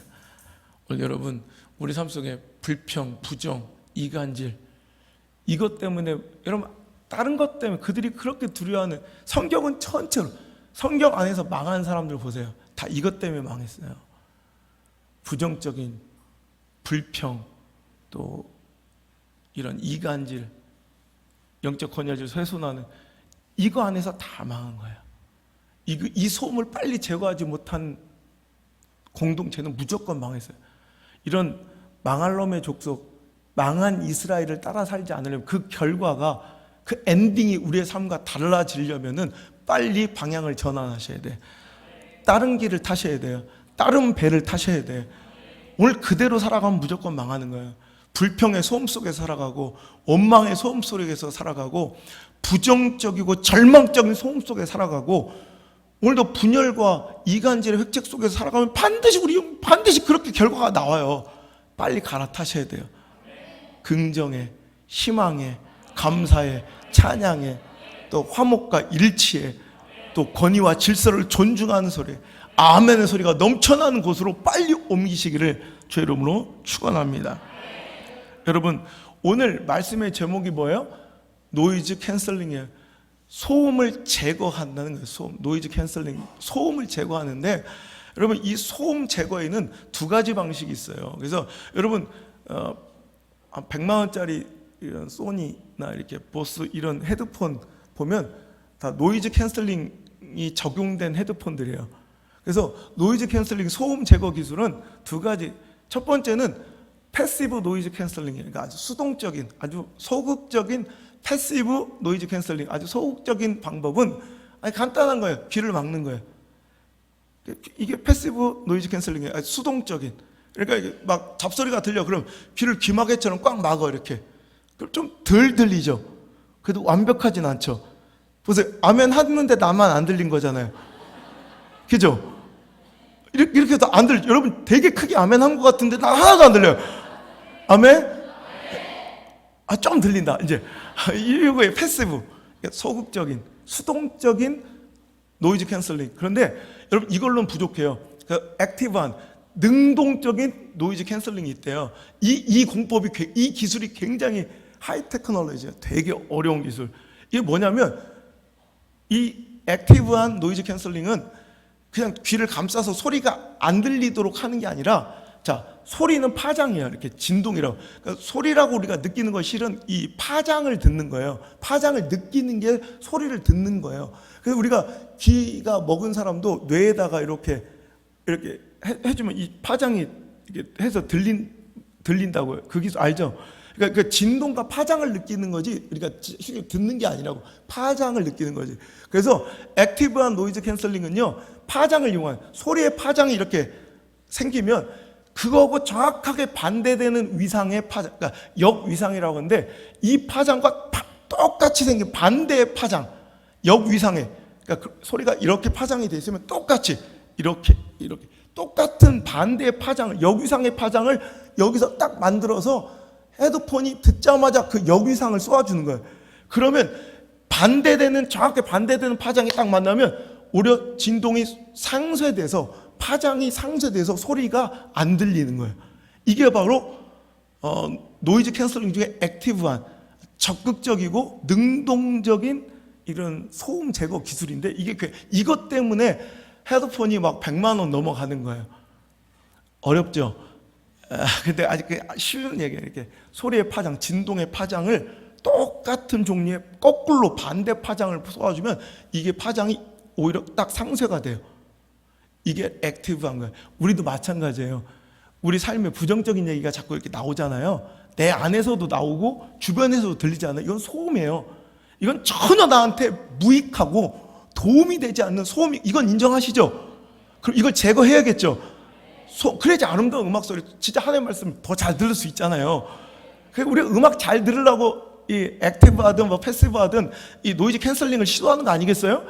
오늘 여러분 우리 삶 속에 불평, 부정, 이간질, 이것 때문에, 여러분 다른 것 때문에 그들이 그렇게 두려워하는, 성경은 전체로 성경 안에서 망한 사람들 보세요. 다 이것 때문에 망했어요. 부정적인 불평, 또 이런 이간질, 영적 권위를 훼손하는, 이거 안에서 다 망한 거예요. 이 소음을 빨리 제거하지 못한 공동체는 무조건 망했어요. 이런 망할 놈의 족속, 망한 이스라엘을 따라 살지 않으려면 그 결과가, 그 엔딩이 우리의 삶과 달라지려면은 빨리 방향을 전환하셔야 돼. 다른 길을 타셔야 돼요. 다른 배를 타셔야 돼. 오늘 그대로 살아가면 무조건 망하는 거예요. 불평의 소음 속에 살아가고 원망의 소음 속에서 살아가고 부정적이고 절망적인 소음 속에 살아가고 오늘도 분열과 이간질의 획책 속에서 살아가면 우리 반드시 그렇게 결과가 나와요. 빨리 갈아타셔야 돼요. 긍정에, 희망에, 감사에, 찬양에, 또 화목과 일치에, 또 권위와 질서를 존중하는 소리, 아멘의 소리가 넘쳐나는 곳으로 빨리 옮기시기를 주의 이름으로 축원합니다. 여러분 오늘 말씀의 제목이 뭐예요? 노이즈 캔슬링이에요. 소음을 제거한다는 거예요. 소음, 노이즈 캔슬링, 소음을 제거하는데, 여러분 이 소음 제거에는 두 가지 방식이 있어요. 그래서 여러분 100만 원짜리 이런 소니나 이렇게 보스 이런 헤드폰 보면 다 노이즈 캔슬링이 적용된 헤드폰들이에요. 그래서 노이즈 캔슬링, 소음 제거 기술은 두 가지. 첫 번째는 패시브 노이즈 캔슬링이에요. 그러니까 아주 수동적인, 아주 소극적인 패시브 노이즈 캔슬링. 아주 소극적인 방법은 간단한 거예요. 귀를 막는 거예요. 이게 패시브 노이즈 캔슬링이에요. 아주 수동적인. 그러니까 이게 막 잡소리가 들려. 그럼 귀를 귀마개처럼 꽉 막어 이렇게. 그럼 좀 덜 들리죠. 그래도 완벽하진 않죠. 보세요. 아멘 하는데 나만 안 들린 거잖아요. 그죠? 이렇게 해도 안 들려. 여러분 되게 크게 아멘 한 것 같은데 나 하나도 안 들려요. 아멘? 좀 들린다. 이제 이거의 패시브, 소극적인, 수동적인 노이즈 캔슬링. 그런데 여러분 이걸로는 부족해요. 그 액티브한, 능동적인 노이즈 캔슬링이 있대요. 이 공법이, 이 기술이 굉장히 하이 테크놀로지예요. 되게 어려운 기술. 이게 뭐냐면 이 액티브한 노이즈 캔슬링은 그냥 귀를 감싸서 소리가 안 들리도록 하는 게 아니라, 자, 소리는 파장이에요. 이렇게 진동이라고. 그러니까 소리라고 우리가 느끼는 건 실은 이 파장을 듣는 거예요. 파장을 느끼는 게 소리를 듣는 거예요. 그래서 우리가 귀가 먹은 사람도 뇌에다가 이렇게 해주면 이 파장이 이렇게 해서 들린다고요. 그 기술 알죠? 그러니까 그 진동과 파장을 느끼는 거지, 우리가 듣는 게 아니라고. 파장을 느끼는 거지. 그래서 액티브한 노이즈 캔슬링은요, 파장을 이용한, 소리의 파장이 이렇게 생기면 그거하고 정확하게 반대되는 위상의 파장, 그러니까 역위상이라고 하는데, 이 파장과 똑같이 생긴 반대의 파장, 역위상의, 그러니까 그 소리가 이렇게 파장이 돼 있으면 똑같이 이렇게 똑같은 반대의 파장을, 역위상의 파장을 여기서 딱 만들어서 헤드폰이 듣자마자 그 역위상을 쏘아주는 거예요. 그러면 반대되는, 정확히 반대되는 파장이 딱 만나면 오히려 진동이 상쇄돼서, 파장이 상쇄돼서 소리가 안 들리는 거예요. 이게 바로 노이즈 캔슬링 중에 액티브한, 적극적이고 능동적인 이런 소음 제거 기술인데, 이것 때문에 헤드폰이 막 100만 원 넘어가는 거예요. 어렵죠? 근데 아직 쉬운 얘기예요. 이렇게 소리의 파장, 진동의 파장을 똑같은 종류의 거꾸로 반대 파장을 쏘아주면 이게 파장이 오히려 딱 상쇄가 돼요. 이게 액티브한 거예요. 우리도 마찬가지예요. 우리 삶에 부정적인 얘기가 자꾸 이렇게 나오잖아요. 내 안에서도 나오고 주변에서도 들리잖아요. 이건 소음이에요. 이건 전혀 나한테 무익하고 도움이 되지 않는 소음이, 이건 인정하시죠? 그럼 이걸 제거해야겠죠? 그래야지 아름다운 음악 소리, 진짜 하나님의 말씀 더 잘 들을 수 있잖아요. 그러니까 우리가 음악 잘 들으려고 이 액티브하든 뭐 패시브하든 이 노이즈 캔슬링을 시도하는 거 아니겠어요?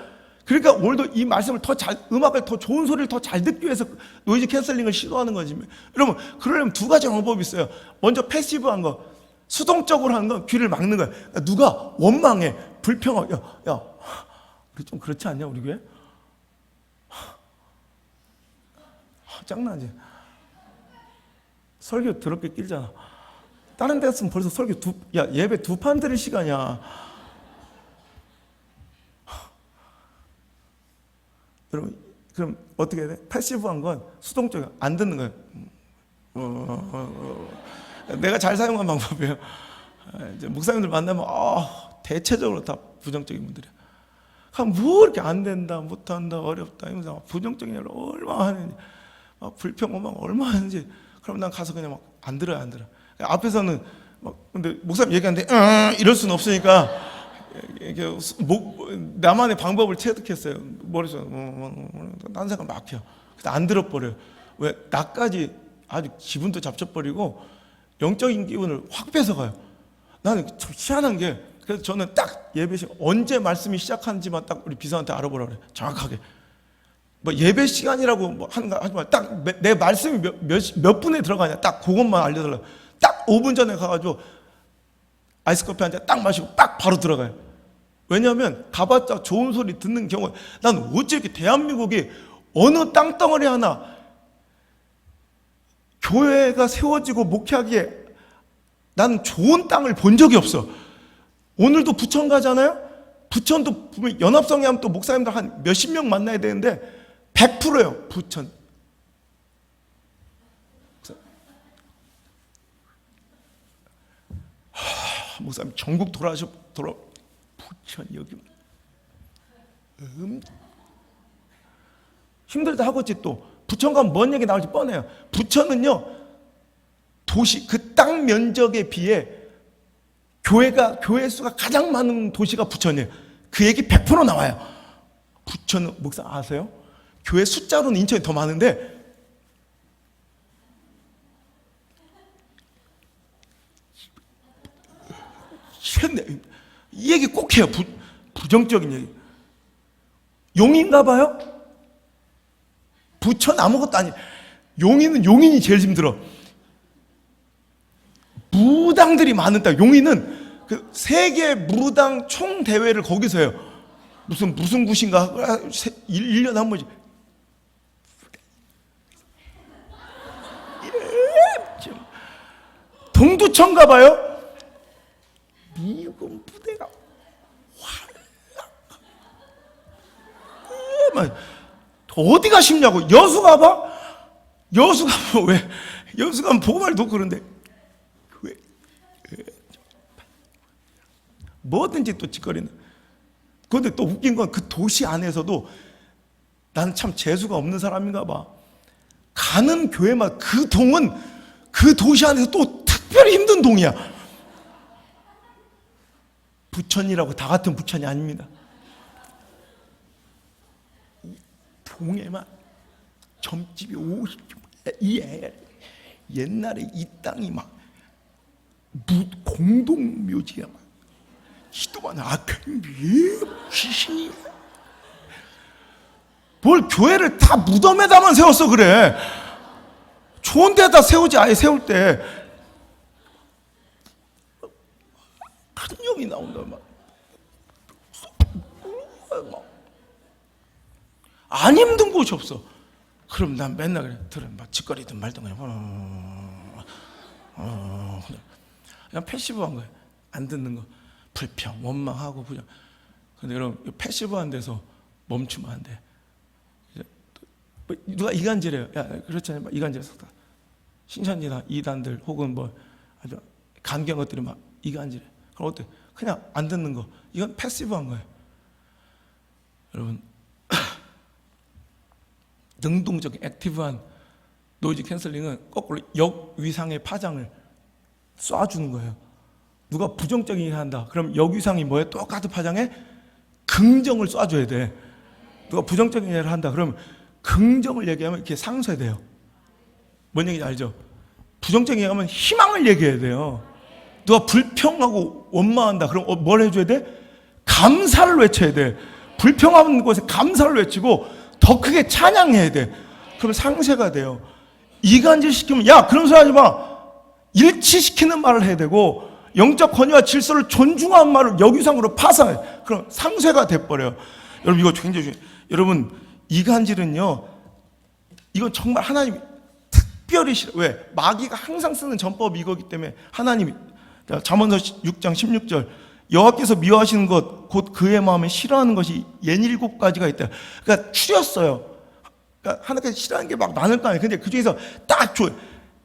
그러니까 오늘도 이 말씀을 더 잘, 음악을 더 좋은 소리를 더 잘 듣기 위해서 노이즈 캔슬링을 시도하는 거지. 여러분, 그러려면 두 가지 방법이 있어요. 먼저 패시브한 거, 수동적으로 하는 건 귀를 막는 거야. 누가 원망해, 불평하고, 야, 우리 좀 그렇지 않냐, 우리 교회? 짱나지? 설교 더럽게 길잖아. 다른 데 했으면 벌써 설교 예배 2판 드릴 시간이야. 여러분, 그럼 어떻게 해야 돼? 패시브한 건 수동적이야. 안 듣는 거예요. 내가 잘 사용한 방법이에요. 이제 목사님들 만나면 대체적으로 다 부정적인 분들이야. 뭐 이렇게 안 된다, 못한다, 어렵다 이러면서 부정적인 얘기를 얼마나 하는지, 불평 얼마나 하는지. 그럼 난 가서 그냥 막 안 들어요. 앞에서는 근데 목사님 얘기하는데 이럴 수는 없으니까 이게 나만의 방법을 체득했어요. 머릿속에 딴 생각 막혀. 그래서 안 들어버려요. 왜? 나까지 아주 기분도 잡쳐버리고 영적인 기분을 확 뺏어가요. 나는 참 희한한 게, 그래서 저는 딱 예배 시간 언제 말씀이 시작하는지만 딱 우리 비서한테 알아보라 그래. 정확하게. 뭐 예배 시간이라고 뭐 하지 말, 딱 내 말씀이 몇 분에 들어가냐, 딱 그것만 알려달라. 딱 5분 전에 가가지고 아이스 커피 한 잔 딱 마시고 딱 바로 들어가요. 왜냐하면 가봤자 좋은 소리 듣는 경우, 난 어째 이렇게 대한민국이 어느 땅덩어리 하나 교회가 세워지고 목회하기에 나는 좋은 땅을 본 적이 없어. 오늘도 부천 가잖아요. 부천도 연합성에 하면 또 목사님들 한 몇십 명 만나야 되는데 100%예요. 부천. 목사님 전국 돌아 부천 여기 힘들다 하겠지. 또 부천 가면 뭔 얘기 나올지 뻔해요. 부천은요, 도시 그 땅 면적에 비해 교회 수가 가장 많은 도시가 부천이에요. 그 얘기 100% 나와요. 부천은 목사 아세요? 교회 숫자로는 인천이 더 많은데 이 얘기 꼭 해요. 부정적인 얘기. 용인가 봐요? 부천 아무것도 아니. 용인은 용인이 제일 힘들어. 무당들이 많은 땅. 용인은 그 세계 무당 총 대회를 거기서 해요. 무슨 굿인가 1년에 한 번씩. 동두천 가봐요. 미군 부대가 활락. 어디가 쉽냐고. 여수 가봐. 여수 가면 왜? 여수 가면 보고말 놓고 그런데 왜? 뭐든지 또 짓거리는. 그런데 또 웃긴 건 그 도시 안에서도 나는 참 재수가 없는 사람인가 봐. 가는 교회만 그 동은 그 도시 안에서 또 특별히 힘든 동이야. 부천이라고 다 같은 부천이 아닙니다. 동에만 점집이 50집. 옛날에 이 땅이 막 공동묘지야. 막 기도만 악한 귀신이 뭘 교회를 다 무덤에다만 세웠어 그래. 좋은 데다 세우지. 아예 세울 때 큰 영이 나온다 막. 안 힘든 곳이 없어. 그럼 난 맨날 그래. 들어 막 짓거리든 말든 그냥 그냥 패시브한 거야. 안 듣는 거. 불평, 원망하고 부정. 근데 여러분 패시브한 데서 멈추면 안 돼. 누가 이간질해요. 야, 그렇잖아요. 이간질해서 신천지나 이단들 혹은 뭐 아주 감기한 것들이 막 이간질해. 그럼 어때? 그냥 안 듣는 거. 이건 패시브한 거예요. 여러분 능동적인 액티브한 노이즈 캔슬링은 거꾸로 역위상의 파장을 쏴주는 거예요. 누가 부정적인 얘기를 한다. 그럼 역위상이 뭐예요? 똑같은 파장에 긍정을 쏴줘야 돼. 누가 부정적인 얘기를 한다. 그럼 긍정을 얘기하면 이렇게 상쇄돼요. 뭔 얘기인지 알죠? 부정적인 얘기하면 희망을 얘기해야 돼요. 누가 불평하고 원망한다. 그럼 뭘 해줘야 돼? 감사를 외쳐야 돼. 불평하는 곳에 감사를 외치고 더 크게 찬양해야 돼. 그럼 상쇄가 돼요. 이간질 시키면 야 그런 소리 하지 마. 일치시키는 말을 해야 되고 영적 권위와 질서를 존중하는 말을 역위상으로 파산해. 그럼 상쇄가 돼버려요. 여러분 이거 굉장히 중요해요. 여러분 이간질은요, 이건 정말 하나님이 특별히 싫어. 왜? 마귀가 항상 쓰는 전법이 이거기 때문에 하나님이 잠언서 6장 16절 여호와께서 미워하시는 것 곧 그의 마음에 싫어하는 것이 67가지가 있다. 그러니까 추렸어요. 그러니까 하나님께서 싫어하는 게 막 많을 거 아니에요. 근데 그 중에서 딱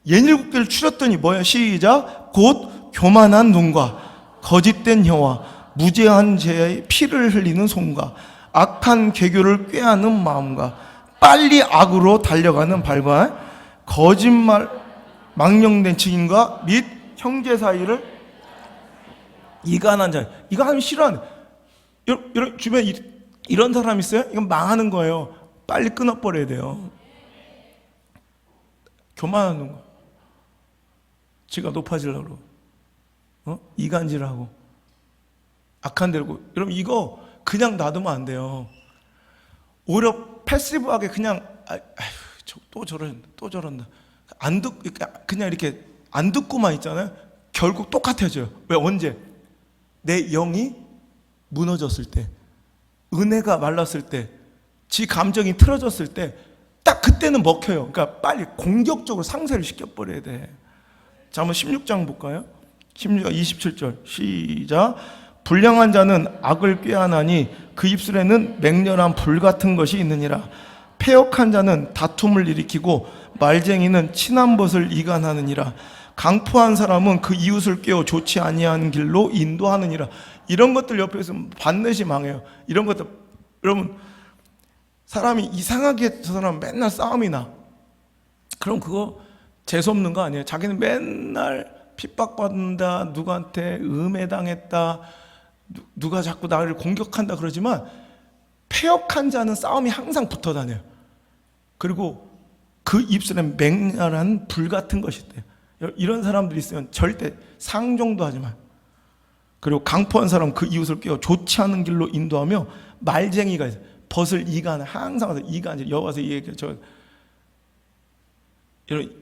67개를 추렸더니 뭐야? 시작. 곧 교만한 눈과 거짓된 혀와 무죄한 죄의 피를 흘리는 손과 악한 계교를 꾀하는 마음과 빨리 악으로 달려가는 발과 거짓말 망령된 증인과 및 형제 사이를 이간한 자. 이거 하면 싫어하는. 여러분 주변에 이런 사람 있어요? 이건 망하는 거예요. 빨리 끊어버려야 돼요. 교만하는 거. 지가 높아지려고 이간질하고 악한 데고. 여러분 이거 그냥 놔두면 안 돼요. 오히려 패시브하게 그냥 또 저런다 또 저런다 안 듣 그냥 이렇게 안 듣고만 있잖아요. 결국 똑같아져요. 왜? 언제? 내 영이 무너졌을 때, 은혜가 말랐을 때, 지 감정이 틀어졌을 때 딱 그때는 먹혀요. 그러니까 빨리 공격적으로 상쇄를 시켜버려야 돼. 자, 한번 16장 볼까요? 16장 27절 시작. 불량한 자는 악을 꾀하나니 그 입술에는 맹렬한 불 같은 것이 있느니라. 패역한 자는 다툼을 일으키고 말쟁이는 친한 벗을 이간하느니라. 강포한 사람은 그 이웃을 꾀어 좋지 아니하는 길로 인도하느니라. 이런 것들 옆에 있으면 반드시 망해요. 이런 것들. 여러분 사람이 이상하게 저 사람 맨날 싸움이 나. 그럼 그거 재수없는 거 아니에요? 자기는 맨날 핍박받는다, 누구한테 음해당했다, 누가 자꾸 나를 공격한다 그러지만 패역한 자는 싸움이 항상 붙어 다녀요. 그리고 그 입술엔 맹렬한 불 같은 것이 있대요. 이런 사람들이 있으면 절대 상종도 하지 마. 그리고 강포한 사람 그 이웃을 꾀어 좋지 않은 길로 인도하며 말쟁이가 있어요. 벗을 이간, 항상 와서 이간, 여와서 이 얘기 여러분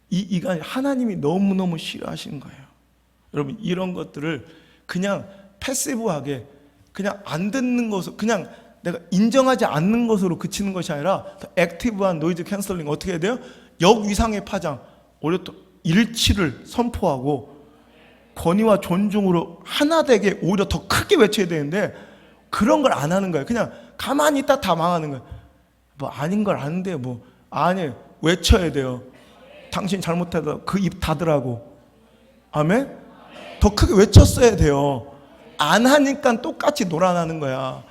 이 이간 하나님이 너무너무 싫어하시는 거예요. 여러분 이런 것들을 그냥 패시브하게 그냥 안 듣는 것으로, 그냥 내가 인정하지 않는 것으로 그치는 것이 아니라 액티브한 노이즈 캔슬링 어떻게 해야 돼요? 역위상의 파장, 오히려 또 일치를 선포하고 권위와 존중으로 하나 되게 오히려 더 크게 외쳐야 되는데 그런 걸 안 하는 거예요. 그냥 가만히 있다 다 망하는 거예요. 뭐 아닌 걸 아는데 뭐 아니 외쳐야 돼요. 당신 잘못하다 그 입 닫으라고. 아멘? 더 크게 외쳤어야 돼요. 안 하니까 똑같이 놀아나는 거야.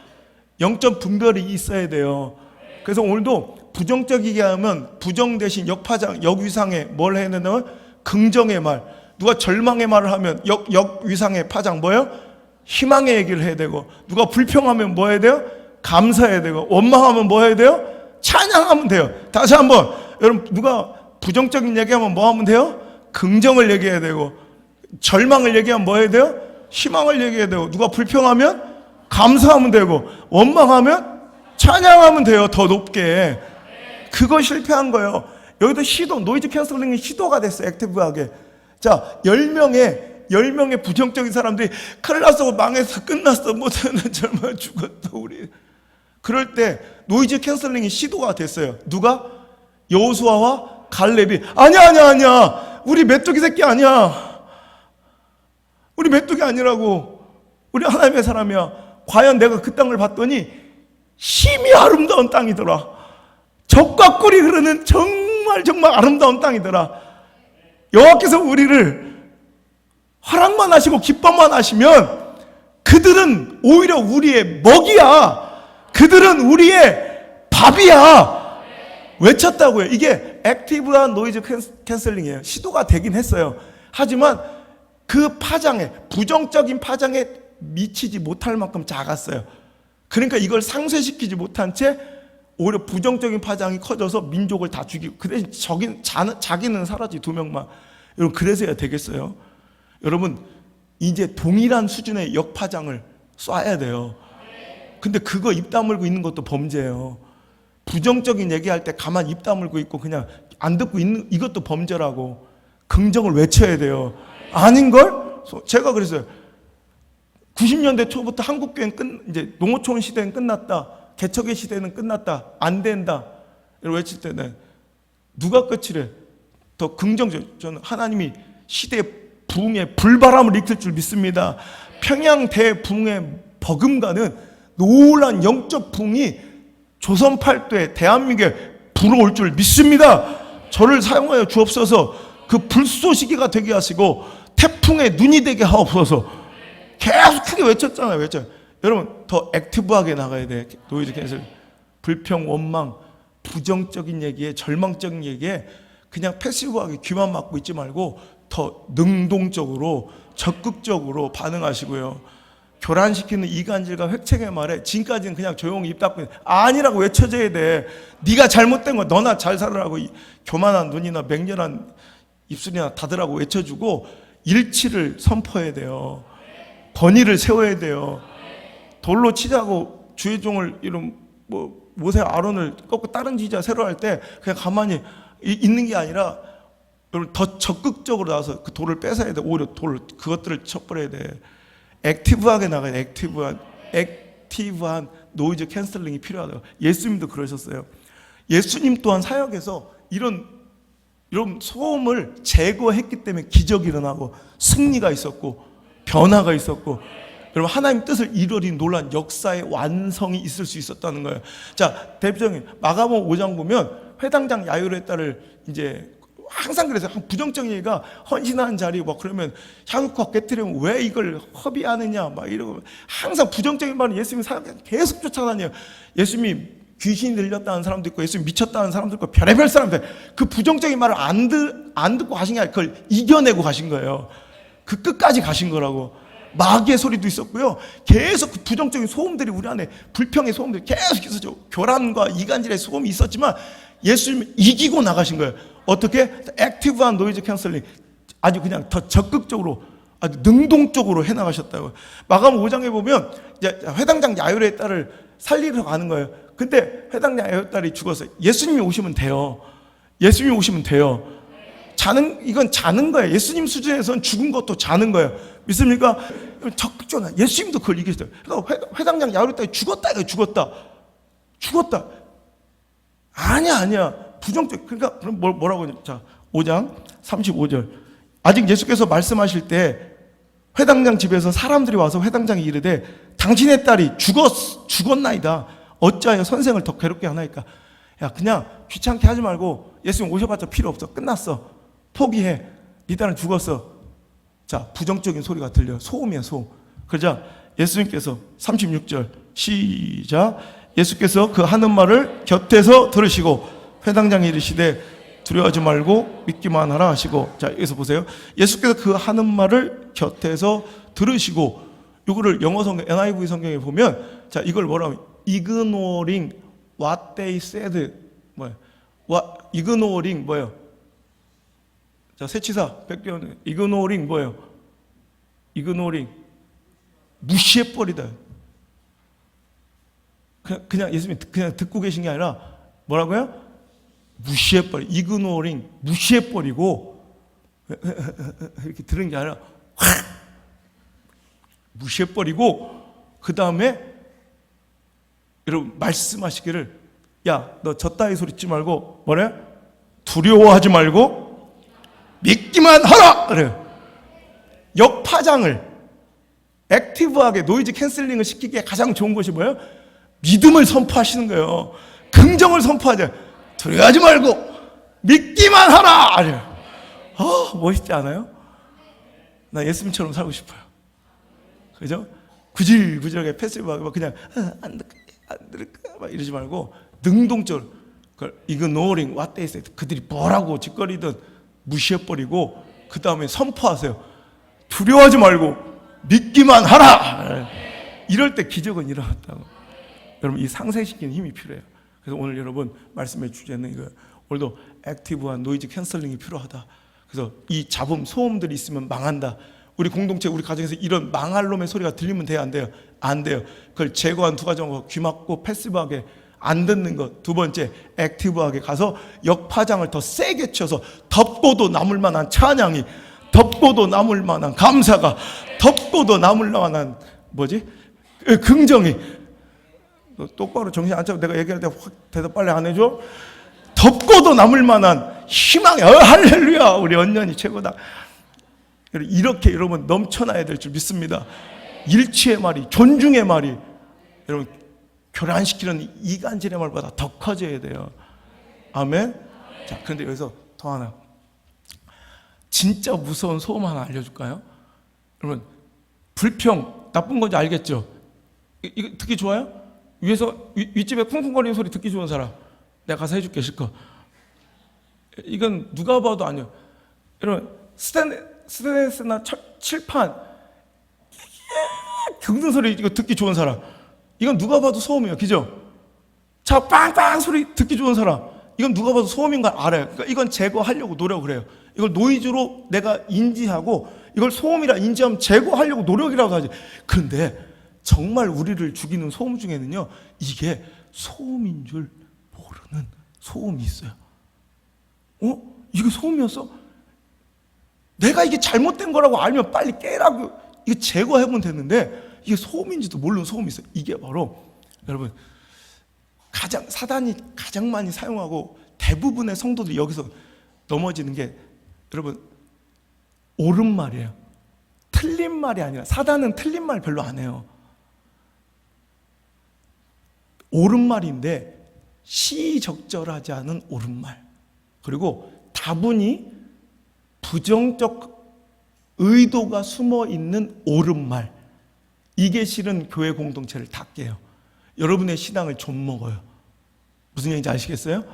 영적 분별이 있어야 돼요. 그래서 오늘도 부정적이게 하면 부정 대신 역파장, 역위상에 뭘 해야 된다면 긍정의 말. 누가 절망의 말을 하면 역위상의 파장 뭐예요? 희망의 얘기를 해야 되고, 누가 불평하면 뭐 해야 돼요? 감사해야 되고, 원망하면 뭐 해야 돼요? 찬양하면 돼요. 다시 한번 여러분 누가 부정적인 얘기하면 뭐 하면 돼요? 긍정을 얘기해야 되고, 절망을 얘기하면 뭐 해야 돼요? 희망을 얘기해야 되고, 누가 불평하면 감사하면 되고, 원망하면 찬양하면 돼요. 더 높게. 그거 실패한 거예요. 여기도 시도, 노이즈 캔슬링이 시도가 됐어요. 액티브하게. 자, 10명의 부정적인 사람들이 큰일 났어, 망했어, 끝났어, 못하는 젊어 죽었어, 우리. 그럴 때 노이즈 캔슬링이 시도가 됐어요. 누가? 여호수아와 갈렙이 아니야. 우리 메뚜기 새끼 아니야. 우리 메뚜기 아니라고. 우리 하나님의 사람이야. 과연 내가 그 땅을 봤더니 심히 아름다운 땅이더라. 젖과 꿀이 흐르는 정말 아름다운 땅이더라. 여호와께서 우리를 허락만 하시고 기뻐만 하시면 그들은 오히려 우리의 먹이야. 그들은 우리의 밥이야. 외쳤다고요. 이게 액티브한 노이즈 캔슬링이에요. 시도가 되긴 했어요. 하지만 그 파장에, 부정적인 파장에 미치지 못할 만큼 작았어요. 그러니까 이걸 상쇄시키지 못한 채 오히려 부정적인 파장이 커져서 민족을 다 죽이고, 그 대신 자기는 사라지, 2명만. 여러분, 그래서야 되겠어요? 여러분, 이제 동일한 수준의 역파장을 쏴야 돼요. 근데 그거 입 다물고 있는 것도 범죄예요. 부정적인 얘기할 때 가만 입 다물고 있고 그냥 안 듣고 있는 이것도 범죄라고. 긍정을 외쳐야 돼요. 아닌걸? 제가 그랬어요. 90년대 초부터 한국교회는 이제 농어촌 시대는 끝났다. 개척의 시대는 끝났다. 안 된다. 이렇게 외칠 때는 누가 끝이래? 더 긍정적. 저는 하나님이 시대 부흥의 불바람을 일으킬 줄 믿습니다. 평양 대부흥의 버금가는 놀란 영적 부흥이 조선 팔도에 대한민국에 불어올 줄 믿습니다. 저를 사용하여 주옵소서. 그 불쏘시개가 되게 하시고 태풍의 눈이 되게 하옵소서. 계속 크게 외쳤잖아요. 여러분, 더 액티브하게 나가야 돼. 노이즈 캔슬. 불평, 원망, 부정적인 얘기에, 절망적인 얘기에 그냥 패시브하게 귀만 막고 있지 말고 더 능동적으로, 적극적으로 반응하시고요. 교란시키는 이간질과 획책의 말에 지금까지는 그냥 조용히 입 닫고 아니라고 외쳐줘야 돼. 네가 잘못된 거 너나 잘 살으라고 교만한 눈이나 맹렬한 입술이나 닫으라고 외쳐주고 일치를 선포해야 돼요. 번의를 세워야 돼요. 돌로 치자고 주의 종을 이런 모세 아론을 꺾고 다른 지자 새로 할 때 그냥 가만히 있는 게 아니라 더 적극적으로 나와서 그 돌을 뺏어야 돼. 오히려 그것들을 척벌해야 돼. 액티브하게 나가야 돼. 액티브한 노이즈 캔슬링이 필요하다고. 예수님도 그러셨어요. 예수님 또한 사역에서 이런 소음을 제거했기 때문에 기적이 일어나고 승리가 있었고 변화가 있었고, 여러분, 하나님 뜻을 이루어진 놀란 역사의 완성이 있을 수 있었다는 거예요. 자, 대표적인 마가복음 5장 보면 회당장 야이로의 딸을 이제 항상 그래서 부정적인 얘기가 헌신하는 자리 그러면 향유과 깨뜨리면 왜 이걸 허비하느냐 이러고 항상 부정적인 말은 예수님이 계속 쫓아다녀요. 예수님이 귀신이 들렸다는 사람도 있고 예수님이 미쳤다는 사람도 있고 별의별 사람들, 그 부정적인 말을 안 듣고 가신 게 아니라 그걸 이겨내고 가신 거예요. 그 끝까지 가신 거라고. 마귀의 소리도 있었고요. 계속 그 부정적인 소음들이 우리 안에, 불평의 소음들이 계속 있었죠. 교란과 이간질의 소음이 있었지만 예수님이 이기고 나가신 거예요. 어떻게? 액티브한 노이즈 캔슬링. 아주 그냥 더 적극적으로, 아주 능동적으로 해나가셨다고요. 마가복음 5장에 보면 이제 회당장 야이로의 딸을 살리러 가는 거예요. 근데 회당장 야이로의 딸이 죽었어요. 예수님이 오시면 돼요. 예수님이 오시면 돼요. 이건 자는 거예요. 예수님 수준에서는 죽은 것도 자는 거예요. 믿습니까? 적극적으로 예수님도 그걸 이기셨어요. 그러니까 회당장 야이로의 딸이 죽었다. 아니야. 부정적. 그러니까 그럼 뭐라고 하냐? 자, 5장 35절. 아직 예수께서 말씀하실 때 회당장 집에서 사람들이 와서 회당장이 이르되 당신의 딸이 죽었나이다. 어찌하여 선생을 더 괴롭게 하나이까? 야, 그냥 귀찮게 하지 말고 예수님 오셔봤자 필요 없어. 끝났어. 포기해. 네 딸은 죽었어. 자, 부정적인 소리가 들려. 소음이야, 소음. 그러자 예수님께서 36절 시작. 예수께서 그 하는 말을 곁에서 들으시고 회당장이 이르시되 두려워하지 말고 믿기만 하라 하시고. 자, 여기서 보세요. 예수께서 그 하는 말을 곁에서 들으시고, 이거를 영어 성경 NIV 성경에 보면, 자, 이걸 뭐라고 하면 ignoring what they said. ignoring 뭐예요? 자, 새치사 백변 ignoring 뭐예요? ignoring 무시해버리다. 그냥 예수님이 그냥 듣고 계신 게 아니라 뭐라고요? 이그노링, 무시해버리고 이렇게 들은 게 아니라 확 무시해버리고 그 다음에 여러분 말씀하시기를 야, 너 저 따위 소리 듣지 말고 뭐래? 두려워하지 말고 믿기만 하라! 그래요. 역파장을 액티브하게 노이즈 캔슬링을 시키기에 가장 좋은 것이 뭐예요? 믿음을 선포하시는 거예요. 긍정을 선포하자. 두려워하지 말고 믿기만 하라! 멋있지 않아요? 나 예수님처럼 살고 싶어요. 그죠? 구질구질하게 패시브하게 그냥 안 들을까 막 이러지 말고 능동적으로 ignoring what they said, 그들이 뭐라고 짓거리든 무시해버리고 그 다음에 선포하세요. 두려워하지 말고 믿기만 하라. 이럴 때 기적은 일어났다고. 여러분 이 상쇄시키는 힘이 필요해요. 그래서 오늘 여러분 말씀의 주제는 이거예요. 오늘도 액티브한 노이즈 캔슬링이 필요하다. 그래서 이 잡음 소음들이 있으면 망한다. 우리 공동체, 우리 가정에서 이런 망할 놈의 소리가 들리면 돼요, 안 돼요? 안 돼요. 그걸 제거한 두 가지 정도, 귀 막고 패시브하게 안 듣는 것. 두 번째, 액티브하게 가서 역파장을 더 세게 쳐서 덮고도 남을 만한 찬양이, 덮고도 남을 만한 감사가, 덮고도 남을 만한 긍정이. 똑바로 정신 안 차고 내가 얘기할 때 확 대답 빨리 안 해줘? 덮고도 남을 만한 희망이, 할렐루야, 우리 언년이 최고다. 이렇게 여러분 넘쳐나야 될 줄 믿습니다. 일치의 말이, 존중의 말이 여러분 교란시키는 이간질의 말보다 더 커져야 돼요. 아멘. 자, 그런데 여기서 더 하나, 진짜 무서운 소음 하나 알려줄까요? 여러분 불평 나쁜 건지 알겠죠? 이거 듣기 좋아요? 위에서 윗집에 쿵쿵거리는 소리 듣기 좋은 사람, 내가 가서 해줄게 실컷. 이건 누가 봐도 아니에요. 여러분 스테레스나 칠판 긁는 소리 이거 듣기 좋은 사람, 이건 누가 봐도 소음이에요. 그죠? 자, 빵빵 소리 듣기 좋은 사람, 이건 누가 봐도 소음인 걸 알아요. 그러니까 이건 제거하려고 노력을 해요. 이걸 노이즈로 내가 인지하고 이걸 소음이라 인지하면 제거하려고 노력이라고 하지. 그런데 정말 우리를 죽이는 소음 중에는요, 이게 소음인 줄 모르는 소음이 있어요. 이게 소음이었어? 내가 이게 잘못된 거라고 알면 빨리 깨라고 이거 제거해보면 되는데 이게 소음인지도 모르는 소음이 있어요. 이게 바로 여러분 사단이 가장 많이 사용하고 대부분의 성도들이 여기서 넘어지는 게 여러분 옳은 말이에요. 틀린 말이 아니라, 사단은 틀린 말 별로 안 해요. 옳은 말인데 시적절하지 않은 옳은 말, 그리고 다분히 부정적 의도가 숨어 있는 옳은 말, 이게 실은 교회 공동체를 다 깨요. 여러분의 신앙을 좀 먹어요. 무슨 얘기인지 아시겠어요?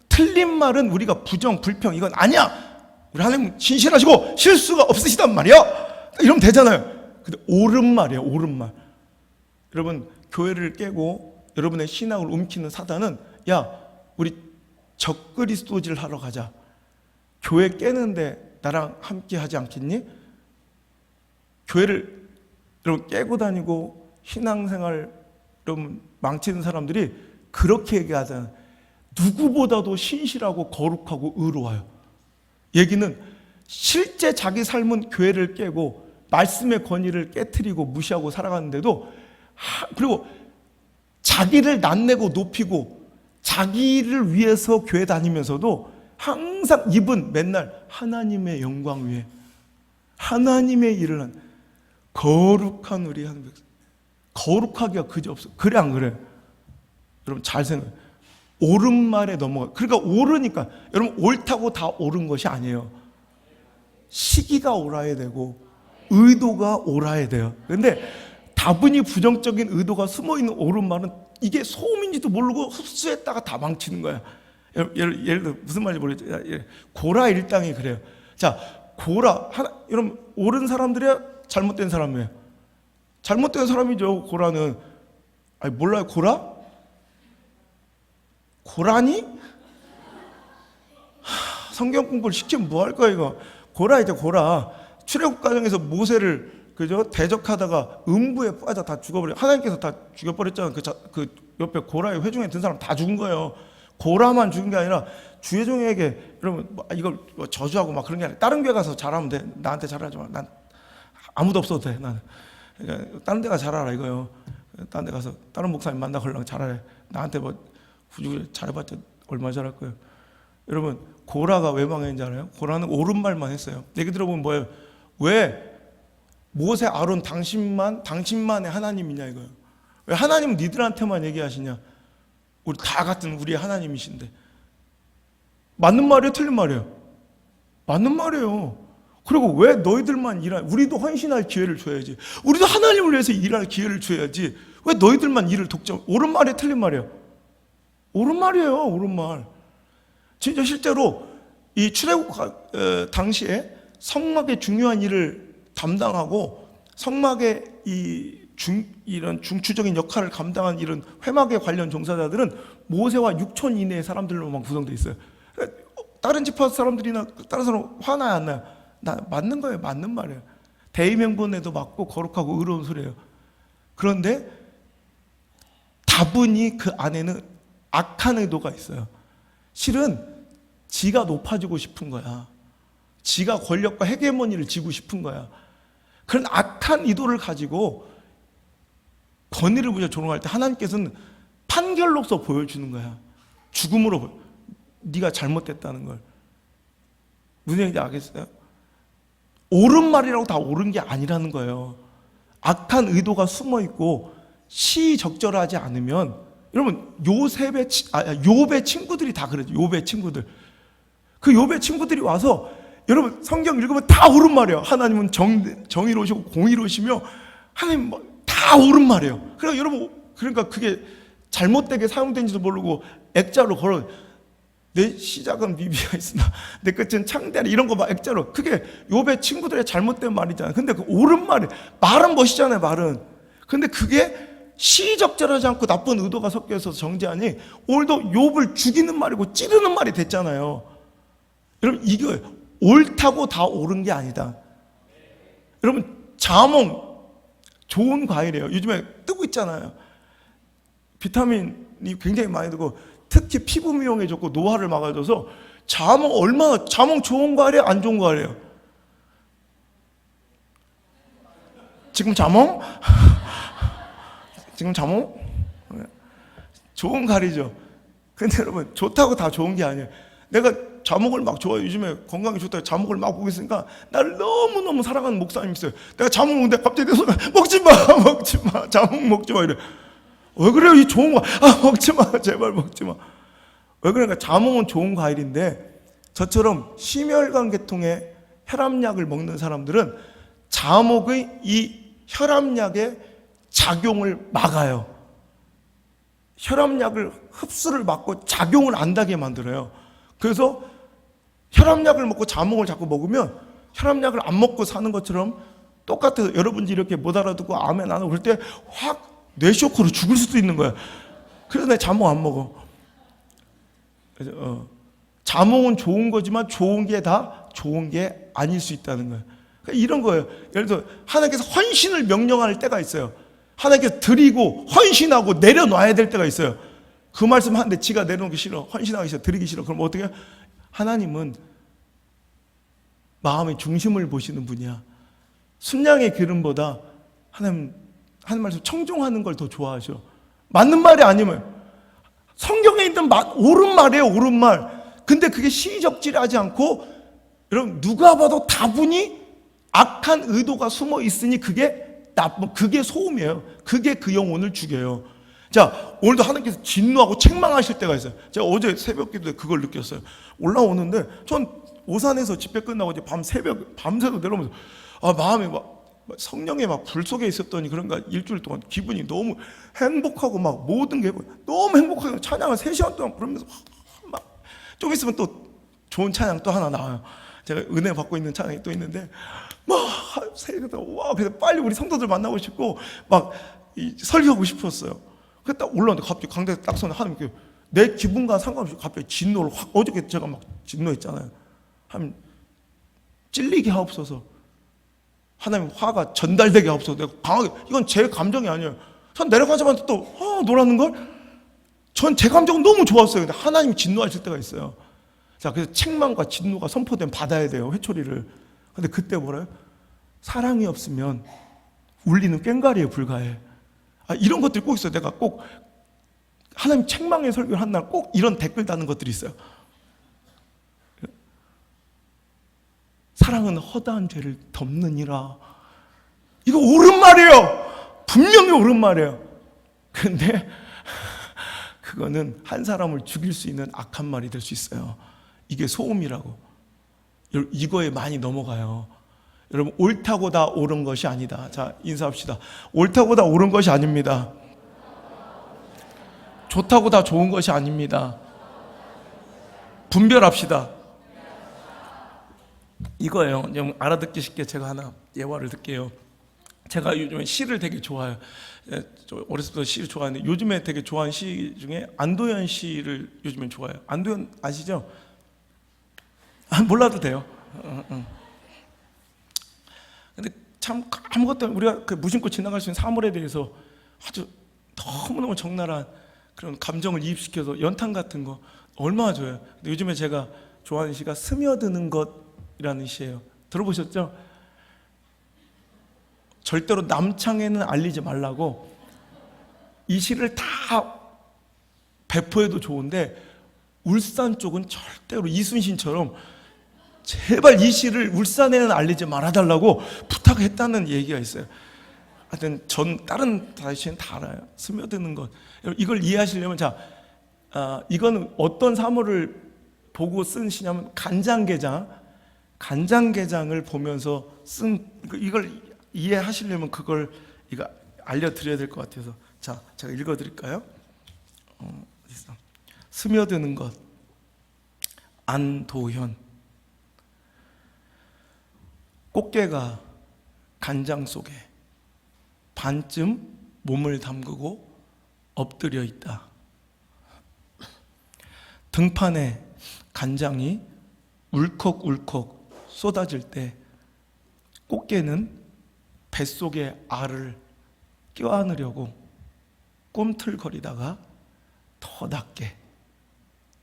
틀린 말은 우리가 부정, 불평 이건 아니야, 우리 하나님 신실하시고 실수가 없으시단 말이야, 이러면 되잖아요. 근데 옳은 말이에요. 옳은 말. 여러분 교회를 깨고 여러분의 신앙을 움키는 사단은, 야 우리 적그리스도질 하러 가자, 교회 깨는데 나랑 함께 하지 않겠니? 교회를 여러분 깨고 다니고 신앙생활 여러분 망치는 사람들이 그렇게 얘기하잖아요. 누구보다도 신실하고 거룩하고 의로워요. 얘기는 실제 자기 삶은 교회를 깨고 말씀의 권위를 깨트리고 무시하고 살아가는데도, 그리고 자기를 낯내고 높이고 자기를 위해서 교회 다니면서도 항상 입은 맨날 하나님의 영광 위에 하나님의 일을 한 거룩한 우리 하나님 백성. 거룩하기가 그지없어. 그래 안 그래? 여러분 잘 생각해요. 옳은 말에 넘어가. 그러니까 옳으니까 여러분 옳다고 다 옳은 것이 아니에요. 시기가 옳아야 되고 의도가 옳아야 돼요. 그런데 다분히 부정적인 의도가 숨어있는 옳은 말은 이게 소음인지도 모르고 흡수했다가 다 망치는 거야. 예를 들어 무슨 말인지 모르겠죠. 고라 일당이 그래요. 자, 고라 여러분 옳은 사람들이야, 잘못된 사람이에요? 잘못된 사람이죠. 고라는. 아니 몰라요? 고라니? 성경 공부를 시키면 뭐 할 거야 이거. 고라. 출애굽 과정에서 모세를 그죠? 대적하다가 음부에 빠져 다 죽어버려. 하나님께서 다 죽여버렸잖아요. 그 옆에 고라의 회중에 든 사람 다 죽은 거예요. 고라만 죽은 게 아니라 주의 종에게 여러분 이걸 저주하고 막 그런 게 아니라 다른 교회 가서 잘하면 돼. 나한테 잘하지 마. 난 아무도 없어도 돼. 나는 그러니까 다른 데 가서 잘하라 이거요. 다른 데 가서 다른 목사님 만나 걸랑 잘하래. 나한테 뭐 후죽을 잘해봤자 얼마 잘할 거예요. 여러분 고라가 왜 망했는지 알아요? 고라는 옳은 말만 했어요. 얘기 들어보면 뭐예요? 왜 모세 아론 당신만의 하나님이냐 이거예요. 왜 하나님은 니들한테만 얘기하시냐? 우리 다 같은 우리의 하나님이신데. 맞는 말이에요, 틀린 말이에요? 맞는 말이에요. 그리고 왜 너희들만 우리도 헌신할 기회를 줘야지. 우리도 하나님을 위해서 일할 기회를 줘야지. 왜 너희들만 일을 독점? 옳은 말이에요, 틀린 말이에요? 옳은 말이에요, 옳은 말. 진짜 실제로 이 출애굽 당시에 성막의 중요한 일을 담당하고 성막의 이런 중추적인 역할을 감당한 이런 회막에 관련 종사자들은 모세와 6천 이내의 사람들로만 구성되어 있어요. 다른 지파 사람들이나 다른 사람 화나요, 안 나요? 맞는 거예요, 맞는 말이에요. 대의명분에도 맞고 거룩하고 의로운 소리예요. 그런데 다분히 그 안에는 악한 의도가 있어요. 실은 지가 높아지고 싶은 거야. 지가 권력과 헤게모니를 쥐고 싶은 거야. 그런 악한 의도를 가지고 권위를 부여 조롱할 때 하나님께서는 판결로서 보여주는 거야. 죽음으로 네가 잘못됐다는 걸. 무슨 얘기인지 알겠어요? 옳은 말이라고 다 옳은 게 아니라는 거예요. 악한 의도가 숨어 있고 시적절하지 않으면 여러분 욥의 친구들이 다 그러죠. 욥의 친구들. 그 욥의 친구들이 와서 여러분 성경 읽으면 다 옳은 말이에요. 하나님은 정의로우시고 공의로우시며 하나님 다 옳은 말이에요. 그러니까 여러분 그러니까 그게 잘못되게 사용된지도 모르고 액자로 걸어 내 시작은 미비가 있으나 내 끝은 창대하리 이런 거 막 액자로 그게 욥의 친구들의 잘못된 말이잖아요. 근데 그 옳은 말은 멋있잖아요. 말은. 근데 그게 시적절하지 않고 나쁜 의도가 섞여 있어서 정죄하니 오늘도 욥을 죽이는 말이고 찌르는 말이 됐잖아요. 여러분 이게 옳다고 다 옳은 게 아니다. 여러분 자몽 좋은 과일이에요. 요즘에 뜨고 있잖아요. 비타민이 굉장히 많이 들고 특히 피부 미용에 좋고 노화를 막아줘서 자몽 좋은 과일이에요? 안 좋은 과일이에요? 지금 자몽? 지금 자몽? 좋은 과일이죠. 근데 여러분 좋다고 다 좋은 게 아니에요. 내가 자몽을 막 좋아해요. 요즘에 건강에 좋다고 자몽을 막 보고 있으니까 나를 너무너무 사랑하는 목사님이 있어요. 내가 자몽 먹는데 갑자기 내 손에 먹지마 자몽 먹지마 이래. 왜 그래요? 이 좋은 거 먹지마 제발 먹지마. 왜 그러니까 자몽은 좋은 과일인데 저처럼 심혈관 계통의 혈압약을 먹는 사람들은 자몽의 이 혈압약의 작용을 막아요. 혈압약을 흡수를 막고 작용을 안 나게 만들어요. 그래서 혈압약을 먹고 자몽을 자꾸 먹으면 혈압약을 안 먹고 사는 것처럼 똑같아요. 여러분들이 이렇게 못 알아듣고 아멘 안 하고 그럴 때 확 뇌쇼크로 죽을 수도 있는 거야. 그래서 내가 자몽 안 먹어. 그래서 자몽은 좋은 거지만 좋은 게 다 좋은 게 아닐 수 있다는 거예요. 그러니까 이런 거예요. 예를 들어 하나님께서 헌신을 명령할 때가 있어요. 하나님께서 드리고 헌신하고 내려놔야 될 때가 있어요. 그 말씀 하는데 지가 내려놓기 싫어. 헌신하기 싫어. 드리기 싫어. 그럼 어떻게 해요? 하나님은 마음의 중심을 보시는 분이야. 순양의 기름보다 하나님 말씀 청종하는 걸 더 좋아하셔. 맞는 말이 아니면 성경에 있는 옳은 말이에요. 옳은 말. 근데 그게 시적질하지 않고 여러분 누가 봐도 다분히 악한 의도가 숨어 있으니 그게 소음이에요. 그게 그 영혼을 죽여요. 자, 오늘도 하나님께서 진노하고 책망하실 때가 있어요. 제가 어제 새벽 기도에 그걸 느꼈어요. 올라오는데 전 오산에서 집회 끝나고 이제 밤새도 내려오면서 마음이 막 성령의 막 불 속에 있었더니 그런가 일주일 동안 기분이 너무 행복하고 막 모든 게 너무 행복하게 찬양을 3시간 동안 부르면서 막 좀 있으면 또 좋은 찬양 또 하나 나와요. 제가 은혜 받고 있는 찬양이 또 있는데 막 와 그래서 빨리 우리 성도들 만나고 싶고 막 설교하고 싶었어요. 그래서 딱 올라오는데 갑자기 강대에서 딱 서는 하나님께 내 기분과 상관없이 갑자기 진노를 확 어저께 제가 막 진노했잖아요. 하면 찔리게 하옵소서. 하나님 화가 전달되게 하옵소서. 내가 강하게, 이건 제 감정이 아니에요. 전 내려가자마자 또 놀라는 걸. 전 제 감정은 너무 좋았어요. 근데 하나님이 진노하실 때가 있어요. 자, 그래서 책망과 진노가 선포되면 받아야 돼요, 회초리를. 근데 그때 뭐래요? 사랑이 없으면 울리는 꽹과리에 불과해. 이런 것들이 꼭 있어요. 내가 꼭 하나님 책망의 설교를 한 날 꼭 이런 댓글 다는 것들이 있어요. 사랑은 허다한 죄를 덮느니라. 이거 옳은 말이에요. 분명히 옳은 말이에요. 근데 그거는 한 사람을 죽일 수 있는 악한 말이 될 수 있어요. 이게 소음이라고. 여러분, 이거에 많이 넘어가요. 여러분, 옳다고 다 옳은 것이 아니다. 자, 인사합시다. 옳다고 다 옳은 것이 아닙니다. 좋다고 다 좋은 것이 아닙니다. 분별합시다. 이거예요. 좀 알아듣기 쉽게 제가 하나 예화를 들게요. 제가 요즘에 시를 되게 좋아해요. 어렸을 때부터 시를 좋아하는데 요즘에 되게 좋아하는 시 중에 안도현 시를 요즘엔 좋아해요. 안도현 아시죠? 몰라도 돼요. 근데 참 아무것도 우리가 그 무심코 지나갈 수 있는 사물에 대해서 아주 너무너무 적나라한 그런 감정을 이입시켜서 연탄 같은 거 얼마나 좋아요. 근데 요즘에 제가 좋아하는 시가 스며드는 것이라는 시예요. 들어보셨죠? 절대로 남창에는 알리지 말라고. 이 시를 다 배포해도 좋은데 울산 쪽은 절대로 이순신처럼 제발 이 시를 울산에는 알리지 말아달라고 부탁했다는 얘기가 있어요. 하여튼 전 다른 시는 다 알아요. 스며드는 것. 이걸 이해하시려면 이거는 어떤 사물을 보고 쓴 시냐면 간장게장을 보면서 쓴 이걸 이해하시려면 이거 알려드려야 될 것 같아서. 자, 제가 읽어드릴까요? 스며드는 것. 안도현. 꽃게가 간장 속에 반쯤 몸을 담그고 엎드려 있다. 등판에 간장이 울컥울컥 쏟아질 때 꽃게는 뱃속에 알을 껴안으려고 꿈틀거리다가 더 낮게,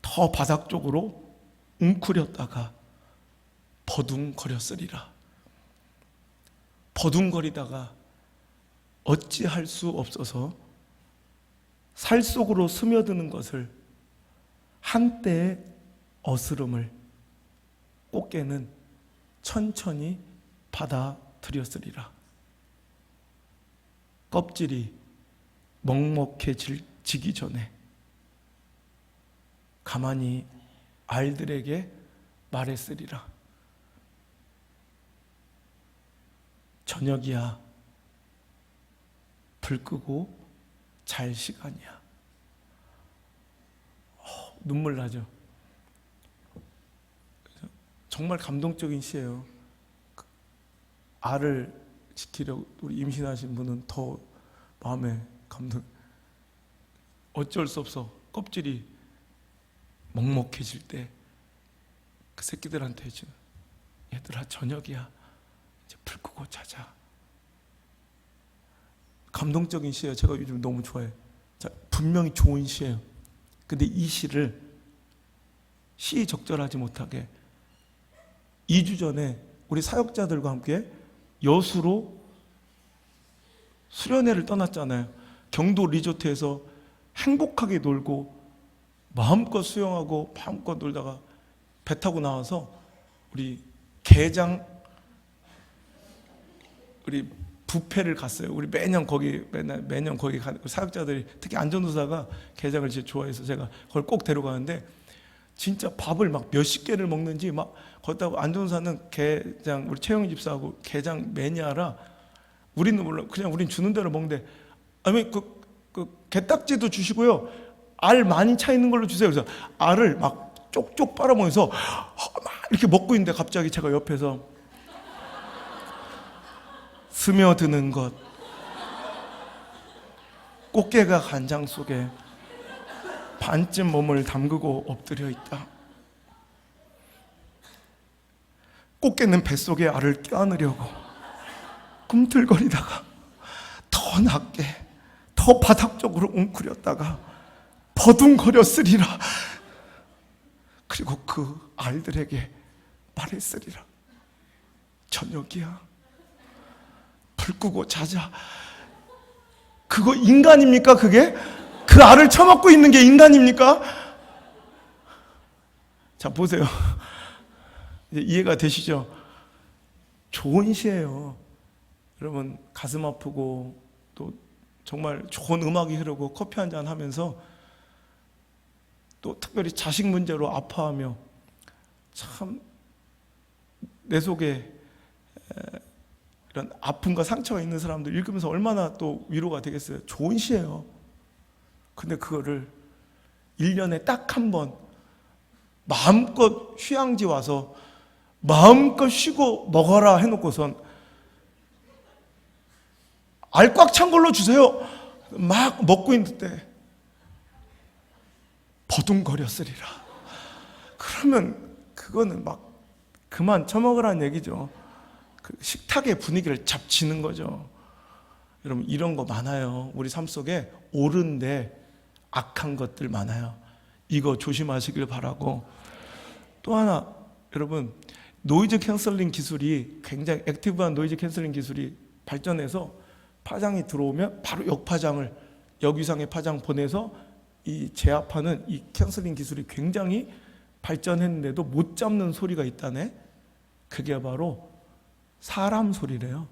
더 바닥 쪽으로 웅크렸다가 버둥거렸으리라. 버둥거리다가 어찌할 수 없어서 살 속으로 스며드는 것을 한때의 어스름을 꽃게는 천천히 받아들였으리라. 껍질이 먹먹해지기 전에 가만히 알들에게 말했으리라. 저녁이야. 불 끄고 잘 시간이야. 눈물 나죠. 정말 감동적인 시예요. 알을 지키려고 우리 임신하신 분은 더 마음에 감동. 어쩔 수 없어. 껍질이 먹먹해질 때 그 새끼들한테 해주는, 얘들아 저녁이야. 이제 불 끄고 자자. 감동적인 시예요. 제가 요즘 너무 좋아해요. 자, 분명히 좋은 시예요. 근데 이 시를 시적절하지 못하게 2주 전에 우리 사역자들과 함께 여수로 수련회를 떠났잖아요. 경도 리조트에서 행복하게 놀고 마음껏 수영하고 마음껏 놀다가 배 타고 나와서 우리 게장 우리 뷔페를 갔어요. 우리 매년 거기 가는 사역자들이, 특히 안전도사가 게장을 진짜 좋아해서 제가 그걸 꼭 데려가는데 진짜 밥을 막 몇십 개를 먹는지 막 거기다가 안전도사는 게장, 우리 최영희 집사하고 게장 매니아라 우리는 몰라. 그냥 우린 주는 대로 먹는데, 아니 그 게딱지도 주시고요. 알 많이 차 있는 걸로 주세요. 그래서 알을 막 쪽쪽 빨아먹으면서 막 이렇게 먹고 있는데 갑자기 제가 옆에서 스며드는 것. 꽃게가 간장 속에 반쯤 몸을 담그고 엎드려 있다. 꽃게는 뱃속에 알을 껴안으려고 꿈틀거리다가 더 낮게 더 바닥쪽으로 웅크렸다가 버둥거렸으리라. 그리고 그 알들에게 말했으리라. 저녁이야, 불 끄고 자자. 그거 인간입니까? 그게? 그 알을 처먹고 있는 게 인간입니까? 자, 보세요. 이제 이해가 되시죠? 좋은 시예요. 여러분, 가슴 아프고 또 정말 좋은 음악이 흐르고 커피 한잔 하면서 또 특별히 자식 문제로 아파하며 참 내 속에 이런 아픔과 상처가 있는 사람들 읽으면서 얼마나 또 위로가 되겠어요. 좋은 시예요. 근데 그거를 1년에 딱 한 번 마음껏 휴양지 와서 마음껏 쉬고 먹어라 해놓고선 알 꽉 찬 걸로 주세요. 막 먹고 있는데 버둥거렸으리라. 그러면 그거는 막 그만 처먹으라는 얘기죠. 그 식탁의 분위기를 잡치는 거죠. 여러분, 이런 거 많아요. 우리 삶 속에 옳은데 악한 것들 많아요. 이거 조심하시길 바라고. 또 하나, 여러분, 노이즈 캔슬링 기술이 굉장히 액티브한 노이즈 캔슬링 기술이 발전해서 파장이 들어오면 바로 역파장을, 역위상의 파장 보내서 이 제압하는 이 캔슬링 기술이 굉장히 발전했는데도 못 잡는 소리가 있다네. 그게 바로 사람 소리래요.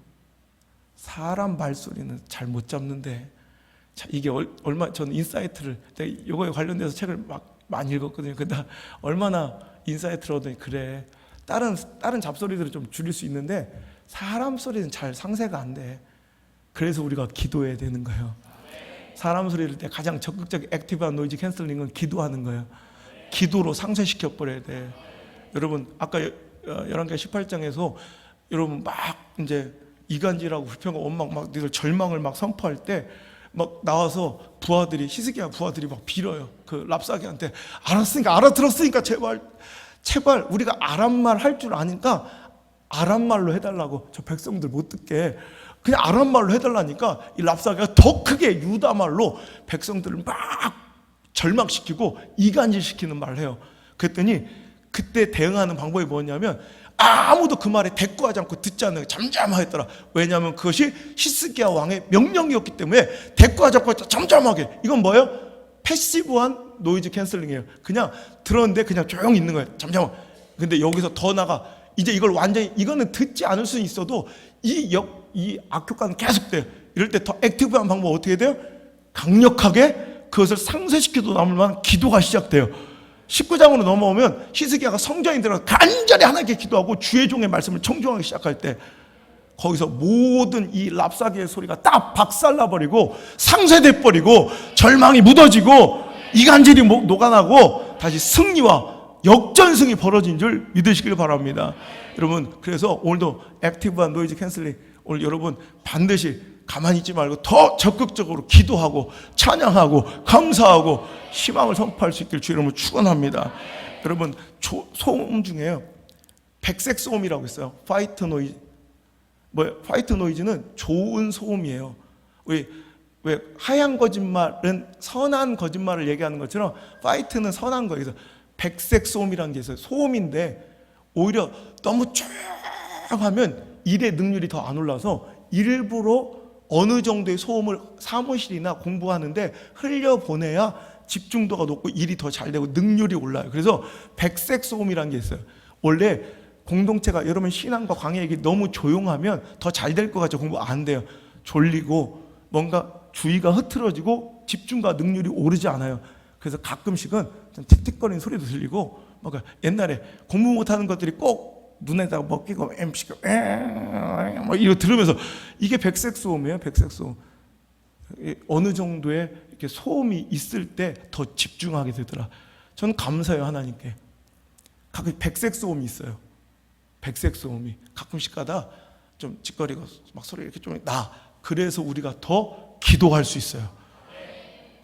사람 말소리는 잘 못 잡는데. 자, 이게 얼마, 저는 인사이트를, 이거에 관련돼서 책을 막 많이 읽었거든요. 근데 얼마나 인사이트를 얻으니, 그래, 다른 잡소리들을 좀 줄일 수 있는데 사람 소리는 잘 상쇄가 안 돼. 그래서 우리가 기도해야 되는 거예요. 사람 소리를 때 가장 적극적인 액티브한 노이즈 캔슬링은 기도하는 거예요. 기도로 상쇄시켜 버려야 돼. 여러분, 아까 열왕기하 18장에서 여러분 막 이제 이간질하고 불평하고 원망 막 니들 절망을 막 선포할 때 막 나와서 부하들이, 히스기야 부하들이 막 빌어요. 그 랍사게한테 알았으니까, 알아들었으니까 제발 우리가 아람말 할 줄 아니까 아람말로 해달라고. 저 백성들 못 듣게 그냥 아람말로 해달라니까 이 랍사게가 더 크게 유다말로 백성들을 막 절망시키고 이간질시키는 말을 해요. 그랬더니 그때 대응하는 방법이 뭐냐면 아무도 그 말에 대꾸하지 않고 듣지 않는 게 잠잠하였더라. 왜냐하면 그것이 히스기야 왕의 명령이었기 때문에 대꾸하지 않고 잠잠하게. 이건 뭐예요? 패시브한 노이즈 캔슬링이에요. 그냥 들었는데 그냥 조용히 있는 거예요. 잠잠하고. 근데 여기서 더 나가, 이제 이걸 완전히, 이거는 듣지 않을 수는 있어도 이 악효과는 계속돼요. 이럴 때 더 액티브한 방법 어떻게 돼요? 강력하게 그것을 상쇄시켜도 남을 만한 기도가 시작돼요. 19장으로 넘어오면 히스기야가 성전에 들어가 간절히 하나님께 기도하고 주의 종의 말씀을 청종하기 시작할 때 거기서 모든 이 랍사게의 소리가 딱 박살나버리고 상쇄돼 버리고 절망이 묻어지고 이간질이 녹아나고 다시 승리와 역전승이 벌어진 줄 믿으시길 바랍니다. 여러분, 그래서 오늘도 액티브한 노이즈 캔슬링, 오늘 여러분 반드시 가만히 있지 말고 더 적극적으로 기도하고 찬양하고 감사하고 희망을 선포할 수 있길 주의 이름으로 축원합니다. 여러분, 소음 중에요, 백색 소음이라고 있어요. 화이트 노이즈. 화이트 노이즈는 좋은 소음이에요. 왜 하얀 거짓말은 선한 거짓말을 얘기하는 것처럼 화이트는 선한 거예요. 그래서 백색 소음이라는 게 있어요. 소음인데 오히려 너무 조용하면 일의 능률이 더 안 올라서 일부러 어느 정도의 소음을 사무실이나 공부하는데 흘려보내야 집중도가 높고 일이 더 잘 되고 능률이 올라요. 그래서 백색 소음이라는 게 있어요. 원래 공동체가, 여러분 신앙과 광야 얘기 너무 조용하면 더 잘 될 것 같죠. 공부 안 돼요. 졸리고 뭔가 주의가 흐트러지고 집중과 능률이 오르지 않아요. 그래서 가끔씩은 좀 틱틱거리는 소리도 들리고, 뭔가 옛날에 공부 못하는 것들이 꼭 눈에다가 먹히고 MC가 뭐 이거 들으면서, 이게 백색 소음이에요. 백색 소음. 어느 정도의 이렇게 소음이 있을 때 더 집중하게 되더라. 저는 감사해요, 하나님께. 가끔 백색 소음이 있어요. 백색 소음이 가끔씩 가다 좀 찌꺼리고 막 소리 이렇게 좀 나. 그래서 우리가 더 기도할 수 있어요.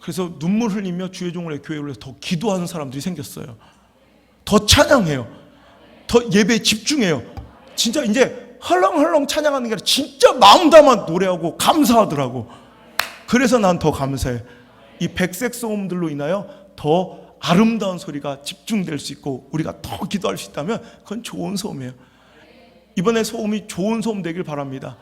그래서 눈물 흘리며 주의 종을 교회를 위해서 더 기도하는 사람들이 생겼어요. 더 찬양해요. 더 예배에 집중해요. 진짜 이제 헐렁헐렁 찬양하는 게 아니라 진짜 마음 담아 노래하고 감사하더라고. 그래서 난 더 감사해. 이 백색 소음들로 인하여 더 아름다운 소리가 집중될 수 있고 우리가 더 기도할 수 있다면 그건 좋은 소음이에요. 이번에 소음이 좋은 소음 되길 바랍니다.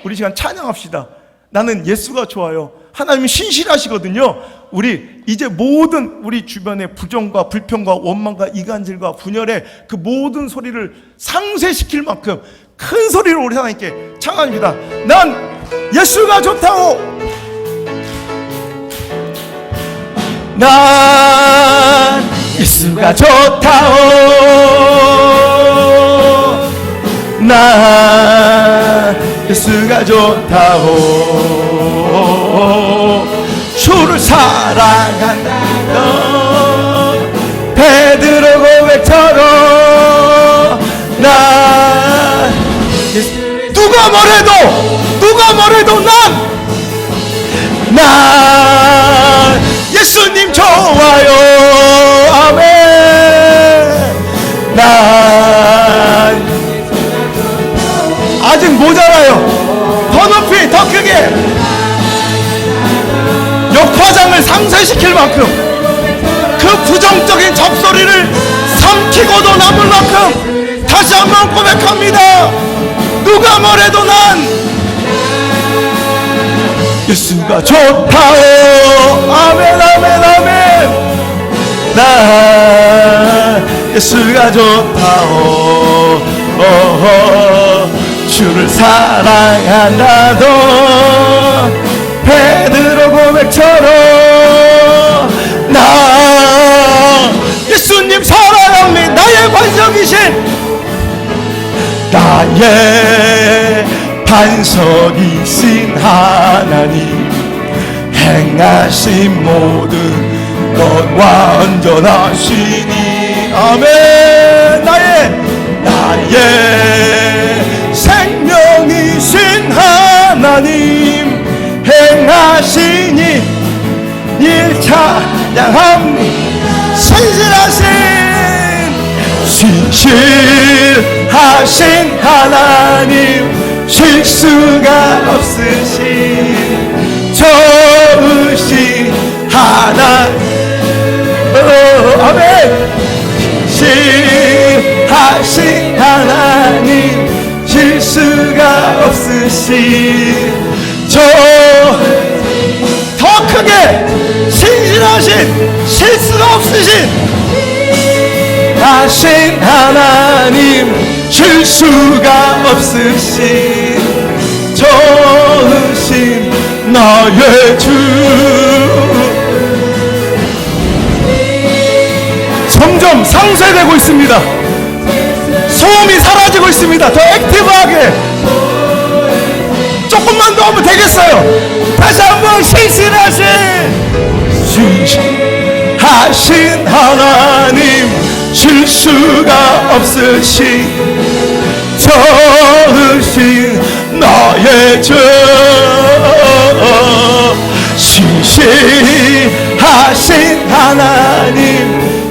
우리 시간 찬양합시다. 나는 예수가 좋아요. 하나님이 신실하시거든요. 우리 이제 모든 우리 주변의 부정과 불평과 원망과 이간질과 분열의 그 모든 소리를 상쇄시킬 만큼 큰 소리로 우리 하나님께 찬양합니다. 난 예수가 좋다고. 난 예수가 좋다오. 난 예수가 좋다오. 주를 사랑한다. 베드로 고백처럼 난 누가 뭐래도 난 예수님 좋아요. 아멘. 난 아직 모자라요. 더 높이 더 크게 역화장을 상쇄시킬 만큼 그 부정적인 적소리를 삼키고도 남을 만큼 다시 한번 고백합니다. 누가 뭐래도 난 예수가 좋다오. 아멘 아멘 아멘. 난 예수가 좋다오. 주를 사랑한다도 베드로 고백처럼 나 예수님 사랑합니다. 나의 반석이신 나의 반석이신 하나님 행하신 모든 것 완전하시니 아멘. 나의 생명이신 하나님 행하시니 일 찬양합니다. 신실하신 하나님 실수가 없으신 좋으신 하나님 아멘. 신실하신 하나님 실수가 없으신 더 크게 신실하신 실수가 없으신 하신 하나님 실수가 없으신 좋으신 나의 주. 점점 상쇄되고 있습니다. 소음이 사라지고 있습니다. 더 액티브하게 조금만 더 하면 되겠어요. 다시 한번 신실하신 하나님 실수가 없으신 좋으신 나의 주. 신실하신 하나님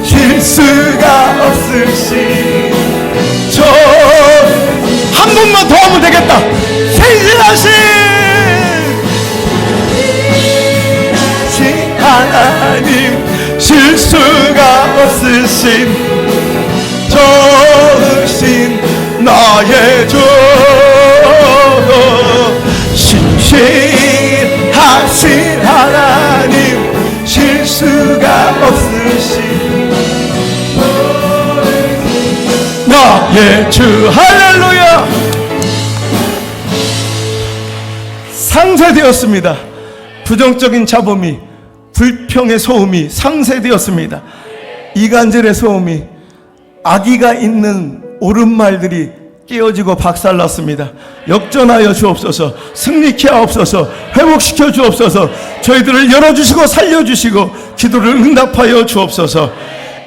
실수가 없으신 한 번만 더 하면 되겠다. 신실하신 하나님 실수가 없으신 좋으신 나의 주. 신실하신 하나님 실수가 없으신 나의 주. 할렐루야. 상쇄되었습니다. 부정적인 잡음이 불평의 소음이 상쇄되었습니다. 이간질의 소음이 악의가 있는 옳은 말들이 깨어지고 박살났습니다. 역전하여 주옵소서. 승리케 하옵소서. 회복시켜 주옵소서. 저희들을 열어주시고 살려주시고 기도를 응답하여 주옵소서.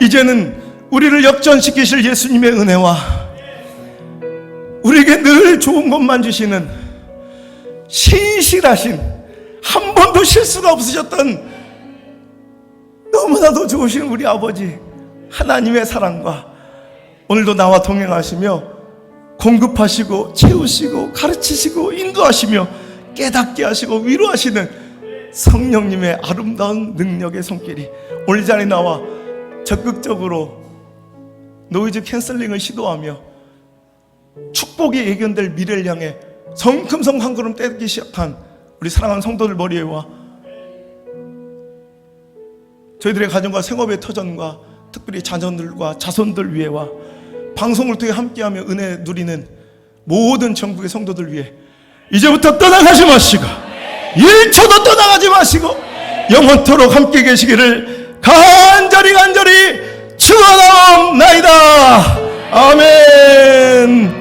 이제는 우리를 역전시키실 예수님의 은혜와 우리에게 늘 좋은 것만 주시는 신실하신 한 번도 실수가 없으셨던 너무나도 좋으신 우리 아버지 하나님의 사랑과 오늘도 나와 동행하시며 공급하시고 채우시고 가르치시고 인도하시며 깨닫게 하시고 위로하시는 성령님의 아름다운 능력의 손길이 오늘 이 자리에 나와 적극적으로 노이즈 캔슬링을 시도하며 축복이 예견될 미래를 향해 성큼성 한 걸음 떼기 시작한 우리 사랑하는 성도들 머리에와 저희들의 가정과 생업의 터전과 특별히 자녀들과 자손들 위해와 방송을 통해 함께하며 은혜 누리는 모든 전국의 성도들 위해 이제부터 떠나가지 마시고 1초도 떠나가지 마시고 영원토록 함께 계시기를 간절히 축원하옵나이다. 아멘.